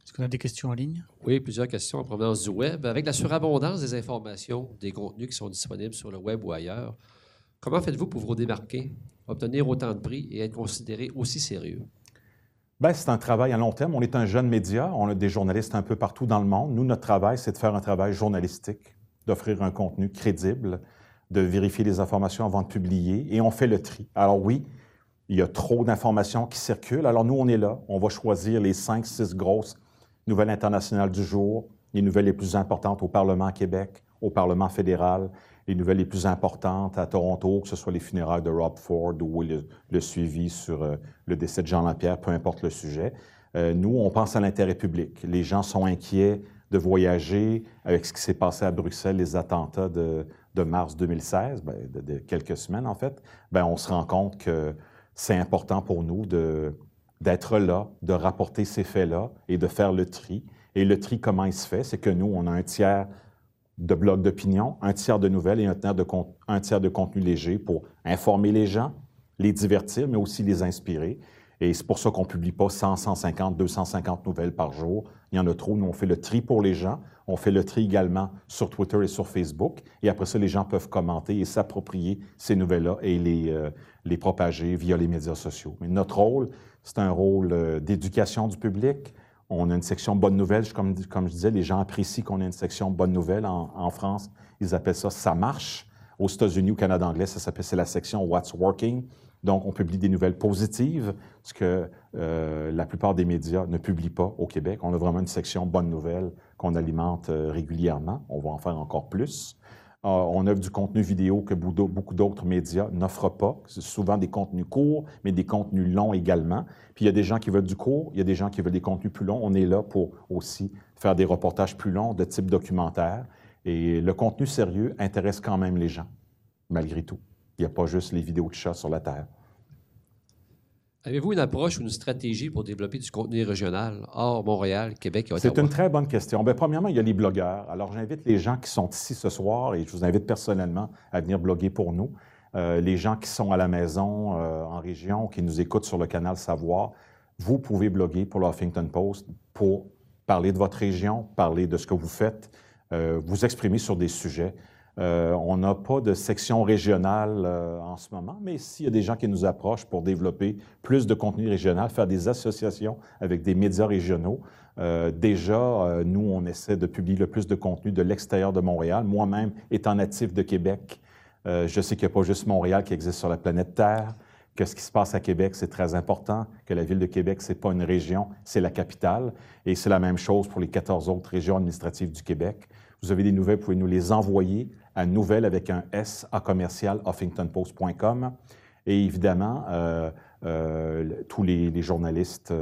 Est-ce qu'on a des questions en ligne? Oui, plusieurs questions en provenance du Web. Avec la surabondance des informations, des contenus qui sont disponibles sur le Web ou ailleurs, comment faites-vous pour vous démarquer, obtenir autant de prix et être considéré aussi sérieux? Bien, c'est un travail à long terme. On est un jeune média. On a des journalistes un peu partout dans le monde. Nous, notre travail, c'est de faire un travail journalistique, d'offrir un contenu crédible, de vérifier les informations avant de publier, et on fait le tri. Alors oui, il y a trop d'informations qui circulent. Alors nous, on est là. On va choisir les 5-6 grosses nouvelles internationales du jour, les nouvelles les plus importantes au Parlement à Québec, au Parlement fédéral, les nouvelles les plus importantes à Toronto, que ce soit les funérailles de Rob Ford ou le suivi sur le décès de Jean Lapierre, peu importe le sujet. Nous, on pense à l'intérêt public. Les gens sont inquiets de voyager avec ce qui s'est passé à Bruxelles, les attentats de mars 2016, de quelques semaines en fait. On se rend compte que c'est important pour nous d'être là, de rapporter ces faits-là et de faire le tri. Et le tri, comment il se fait? C'est que nous, on a un tiers de blogs d'opinion, un tiers de nouvelles et un tiers de contenu léger pour informer les gens, les divertir, mais aussi les inspirer. Et c'est pour ça qu'on ne publie pas 100, 150, 250 nouvelles par jour. Il y en a trop. Nous, on fait le tri pour les gens. On fait le tri également sur Twitter et sur Facebook. Et après ça, les gens peuvent commenter et s'approprier ces nouvelles-là et les propager via les médias sociaux. Mais notre rôle, c'est un rôle d'éducation du public. On a une section bonnes nouvelles. Comme je disais, les gens apprécient qu'on ait une section bonnes nouvelles. En France, ils appellent ça « ça marche ». Aux États-Unis, au Canada anglais, c'est la section « What's working ». Donc, on publie des nouvelles positives, ce que la plupart des médias ne publient pas au Québec. On a vraiment une section bonnes nouvelles qu'on alimente régulièrement. On va en faire encore plus. On offre du contenu vidéo que beaucoup d'autres médias n'offrent pas. C'est souvent des contenus courts, mais des contenus longs également. Puis il y a des gens qui veulent du court, il y a des gens qui veulent des contenus plus longs. On est là pour aussi faire des reportages plus longs de type documentaire. Et le contenu sérieux intéresse quand même les gens, malgré tout. Il n'y a pas juste les vidéos de chats sur la Terre. Avez-vous une approche ou une stratégie pour développer du contenu régional hors Montréal, Québec et Ottawa? C'est une très bonne question. Premièrement, il y a les blogueurs. Alors, j'invite les gens qui sont ici ce soir, et je vous invite personnellement à venir bloguer pour nous. Les gens qui sont à la maison, en région, qui nous écoutent sur le canal Savoir, vous pouvez bloguer pour le Huffington Post pour parler de votre région, parler de ce que vous faites, vous exprimer sur des sujets. On n'a pas de section régionale en ce moment, mais s'il y a des gens qui nous approchent pour développer plus de contenu régional, faire des associations avec des médias régionaux, nous, on essaie de publier le plus de contenu de l'extérieur de Montréal. Moi-même, étant natif de Québec, Je sais qu'il n'y a pas juste Montréal qui existe sur la planète Terre, que ce qui se passe à Québec, c'est très important, que la ville de Québec, ce n'est pas une région, c'est la capitale. Et c'est la même chose pour les 14 autres régions administratives du Québec. Vous avez des nouvelles, vous pouvez nous les envoyer à nouvelles avec un S à commercial huffingtonpost.com. Et évidemment, tous les journalistes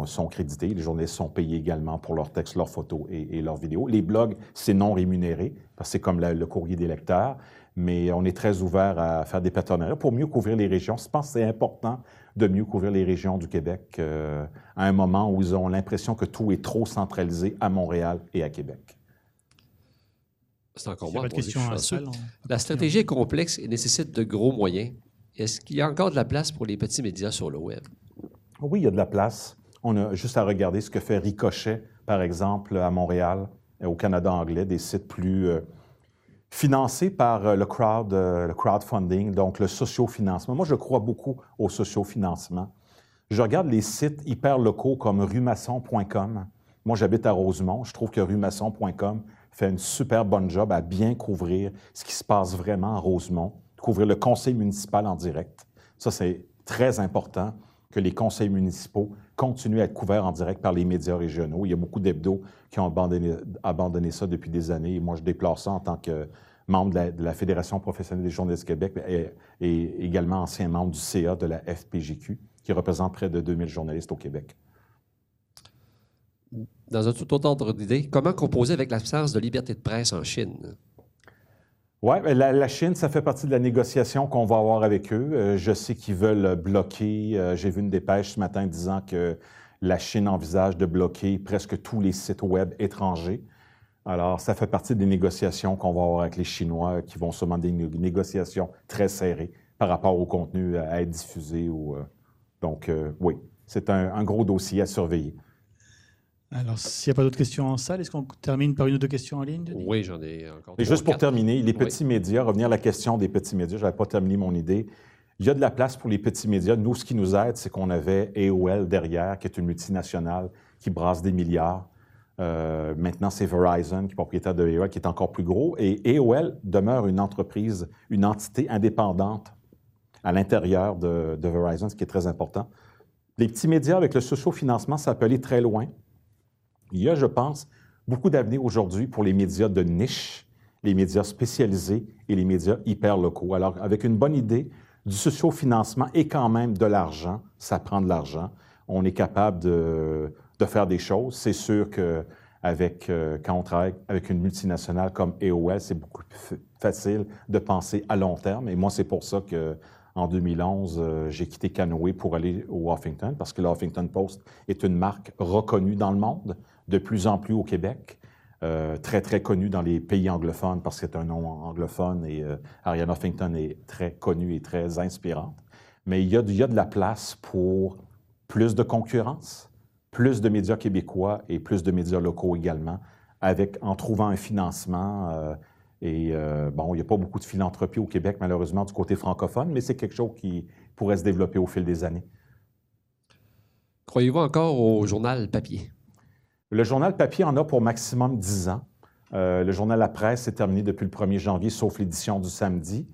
sont crédités. Les journalistes sont payés également pour leurs textes, leurs photos et leurs vidéos. Les blogs, c'est non rémunéré, parce que c'est comme le courrier des lecteurs. Mais on est très ouvert à faire des partenariats pour mieux couvrir les régions. Je pense que c'est important de mieux couvrir les régions du Québec à un moment où ils ont l'impression que tout est trop centralisé à Montréal et à Québec. C'est encore Il y a moi. pas de questions à la salle. La stratégie est complexe et nécessite de gros moyens. Est-ce qu'il y a encore de la place pour les petits médias sur le web? Oui, il y a de la place. On a juste à regarder ce que fait Ricochet, par exemple, à Montréal, au Canada anglais, des sites plus financés par le crowdfunding, donc le sociofinancement. Moi, je crois beaucoup au sociofinancement. Je regarde les sites hyper locaux comme ruemaçon.com. Moi, j'habite à Rosemont. Je trouve que ruemaçon.com fait une super bonne job à bien couvrir ce qui se passe vraiment à Rosemont, couvrir le conseil municipal en direct. Ça, c'est très important que les conseils municipaux continuent à être couverts en direct par les médias régionaux. Il y a beaucoup d'hebdos qui ont abandonné ça depuis des années. Et moi, je déplore ça en tant que membre de la Fédération professionnelle des journalistes du Québec et également ancien membre du CA de la FPJQ, qui représente près de 2000 journalistes au Québec. Dans un tout autre ordre d'idée, comment composer avec l'absence de liberté de presse en Chine? Oui, la Chine, ça fait partie de la négociation qu'on va avoir avec eux. Je sais qu'ils veulent bloquer. J'ai vu une dépêche ce matin disant que la Chine envisage de bloquer presque tous les sites web étrangers. Alors, ça fait partie des négociations qu'on va avoir avec les Chinois, qui vont sûrement des négociations très serrées par rapport au contenu à être diffusé. Donc, oui, c'est un gros dossier à surveiller. Alors, s'il n'y a pas d'autres questions en salle, est-ce qu'on termine par une ou deux questions en ligne, Denis? Oui, j'en ai encore Et juste pour 4. terminer, les petits médias, revenir à la question des petits médias, je n'avais pas terminé mon idée. Il y a de la place pour les petits médias. Nous, ce qui nous aide, c'est qu'on avait AOL derrière, qui est une multinationale qui brasse des milliards. Maintenant, c'est Verizon, qui est propriétaire de AOL, qui est encore plus gros. Et AOL demeure une entreprise, une entité indépendante à l'intérieur de Verizon, ce qui est très important. Les petits médias avec le sociofinancement, ça peut aller très loin. Il y a, je pense, beaucoup d'avenir aujourd'hui pour les médias de niche, les médias spécialisés et les médias hyper locaux. Alors, avec une bonne idée du sociofinancement et quand même de l'argent, ça prend de l'argent, on est capable de faire des choses. C'est sûr que quand on travaille avec une multinationale comme AOL, c'est beaucoup plus facile de penser à long terme. Et moi, c'est pour ça qu'en 2011, j'ai quitté Canoë pour aller au Huffington, parce que le Huffington Post est une marque reconnue dans le monde, de plus en plus au Québec, très, très connue dans les pays anglophones, parce que c'est un nom anglophone, et Arianna Huffington est très connue et très inspirante. Mais il y a de la place pour plus de concurrence, plus de médias québécois et plus de médias locaux également, en trouvant un financement. Bon, il n'y a pas beaucoup de philanthropie au Québec, malheureusement, du côté francophone, mais c'est quelque chose qui pourrait se développer au fil des années. Croyez-vous encore au journal papier? Le journal papier en a pour maximum 10 ans. Le journal La Presse est terminé depuis le 1er janvier, sauf l'édition du samedi.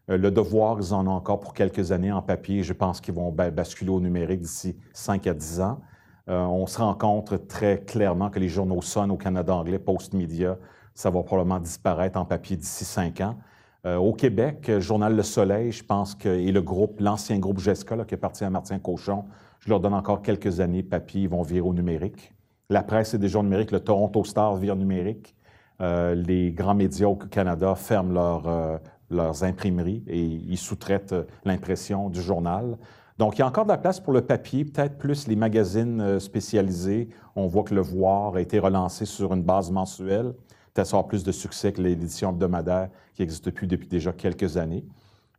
Le Devoir, ils en ont encore pour quelques années en papier. Je pense qu'ils vont basculer au numérique d'ici 5 à 10 ans. On se rend compte très clairement que les journaux Sun au Canada anglais, Post-Media, ça va probablement disparaître en papier d'ici 5 ans. Au Québec, le journal Le Soleil, je pense et l'ancien groupe GESCA, là, qui est parti à Martin-Cochon, je leur donne encore quelques années papier, ils vont virer au numérique. La presse est déjà au numérique, le Toronto Star vire numérique. Les grands médias au Canada ferment leurs imprimeries et ils sous-traitent l'impression du journal. Donc, il y a encore de la place pour le papier, peut-être plus les magazines spécialisés. On voit que Le Voir a été relancé sur une base mensuelle. Peut-être avoir plus de succès que l'édition hebdomadaire qui existe depuis déjà quelques années.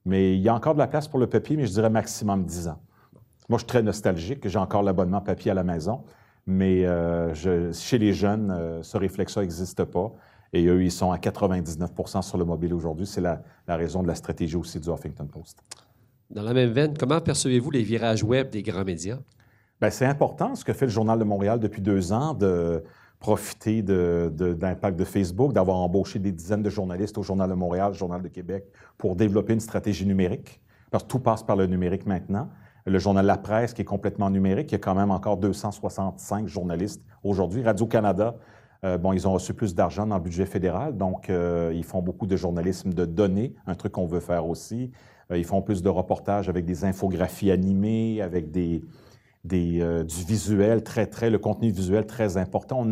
Mais il y a encore de la place pour le papier, mais je dirais maximum 10 ans. Moi, je suis très nostalgique. J'ai encore l'abonnement papier à la maison. Mais chez les jeunes, ce réflexe-là n'existe pas. Et eux, ils sont à 99% sur le mobile aujourd'hui. C'est la raison de la stratégie aussi du Huffington Post. Dans la même veine, comment percevez-vous les virages web des grands médias? Bien, c'est important ce que fait le Journal de Montréal depuis 2 ans profiter de l'impact de Facebook, d'avoir embauché des dizaines de journalistes au Journal de Montréal, Journal de Québec, pour développer une stratégie numérique, parce que tout passe par le numérique maintenant. Le Journal La Presse, qui est complètement numérique, il y a quand même encore 265 journalistes aujourd'hui. Radio-Canada, ils ont reçu plus d'argent dans le budget fédéral, donc ils font beaucoup de journalisme de données, un truc qu'on veut faire aussi. Ils font plus de reportages avec des infographies animées, avec du visuel, le contenu visuel très important.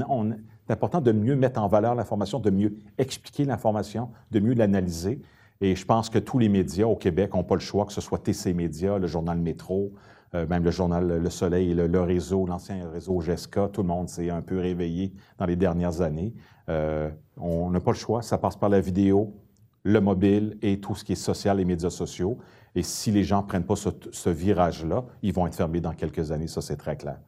C'est important de mieux mettre en valeur l'information, de mieux expliquer l'information, de mieux l'analyser. Et je pense que tous les médias au Québec n'ont pas le choix, que ce soit TC Média, le journal Métro, même le journal Le Soleil, le réseau, l'ancien réseau GESCA, tout le monde s'est un peu réveillé dans les dernières années. On n'a pas le choix, ça passe par la vidéo, le mobile et tout ce qui est social, les médias sociaux. Et si les gens ne prennent pas ce virage-là, ils vont être fermés dans quelques années, ça c'est très clair.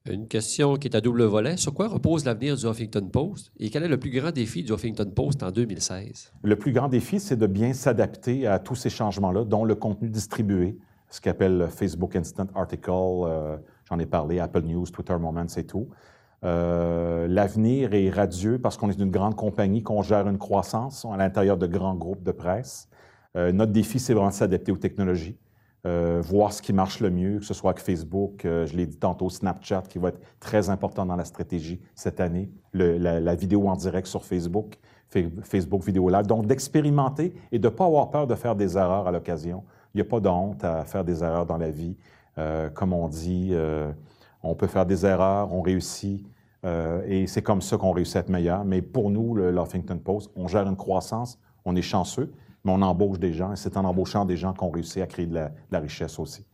Une question qui est à double volet. Sur quoi repose l'avenir du Huffington Post et quel est le plus grand défi du Huffington Post en 2016? Le plus grand défi, c'est de bien s'adapter à tous ces changements-là, dont le contenu distribué, ce qu'appelle Facebook Instant Article, j'en ai parlé, Apple News, Twitter Moments et tout. L'avenir est radieux parce qu'on est une grande compagnie, qu'on gère une croissance à l'intérieur de grands groupes de presse. Notre défi, c'est vraiment de s'adapter aux technologies. Voir ce qui marche le mieux, que ce soit avec Facebook, je l'ai dit tantôt, Snapchat, qui va être très important dans la stratégie cette année, la vidéo en direct sur Facebook, Facebook Vidéo Live. Donc, d'expérimenter et de ne pas avoir peur de faire des erreurs à l'occasion. Il n'y a pas de honte à faire des erreurs dans la vie. Comme on dit, on peut faire des erreurs, on réussit, et c'est comme ça qu'on réussit à être meilleur. Mais pour nous, le Huffington Post, on gère une croissance, on est chanceux, mais on embauche des gens, et c'est en embauchant des gens qu'on réussit à créer de la richesse aussi.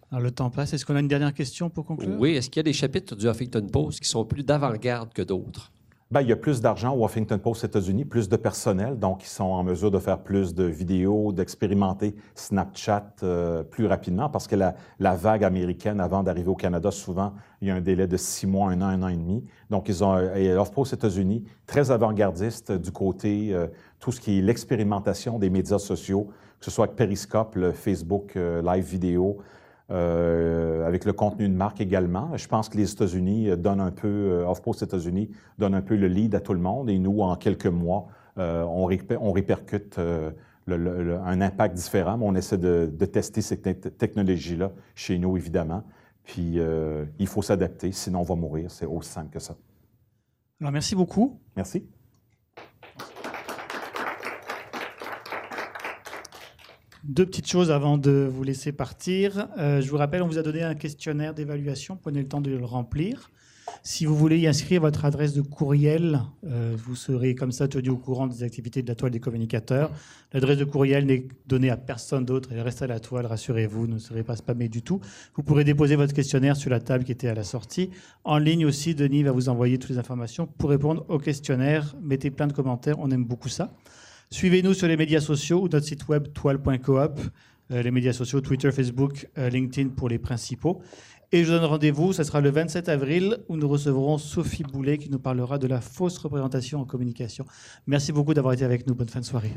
Alors, le temps passe. Est-ce qu'on a une dernière question pour conclure? Oui. Est-ce qu'il y a des chapitres du Huffington Post qui sont plus d'avant-garde que d'autres? Bien, il y a plus d'argent au Huffington Post aux États-Unis, plus de personnel, donc ils sont en mesure de faire plus de vidéos, d'expérimenter Snapchat plus rapidement, parce que la vague américaine, avant d'arriver au Canada, souvent, il y a un délai de 6 mois, 1 an et demi. Donc, ils ont HuffPost aux États-Unis, très avant-gardiste du côté tout ce qui est l'expérimentation des médias sociaux, que ce soit avec Periscope, le Facebook Live vidéo, avec le contenu de marque également. Je pense que les États-Unis donnent un peu, HuffPost États-Unis donne un peu le lead à tout le monde et nous, en quelques mois, on répercute un impact différent, mais on essaie de tester ces technologies-là chez nous, évidemment. Puis, il faut s'adapter, sinon on va mourir. C'est aussi simple que ça. Alors, merci beaucoup. Merci. Deux petites choses avant de vous laisser partir. Je vous rappelle, on vous a donné un questionnaire d'évaluation. Prenez le temps de le remplir. Si vous voulez y inscrire votre adresse de courriel, vous serez comme ça tenu au courant des activités de la Toile des communicateurs. L'adresse de courriel n'est donnée à personne d'autre. Elle reste à la Toile, rassurez-vous, ne serez pas spammé du tout. Vous pourrez déposer votre questionnaire sur la table qui était à la sortie. En ligne aussi, Denis va vous envoyer toutes les informations pour répondre au questionnaire. Mettez plein de commentaires, on aime beaucoup ça. Suivez-nous sur les médias sociaux ou notre site web toile.coop, les médias sociaux Twitter, Facebook, LinkedIn pour les principaux. Et je vous donne rendez-vous, ce sera le 27 avril où nous recevrons Sophie Boulet qui nous parlera de la fausse représentation en communication. Merci beaucoup d'avoir été avec nous. Bonne fin de soirée.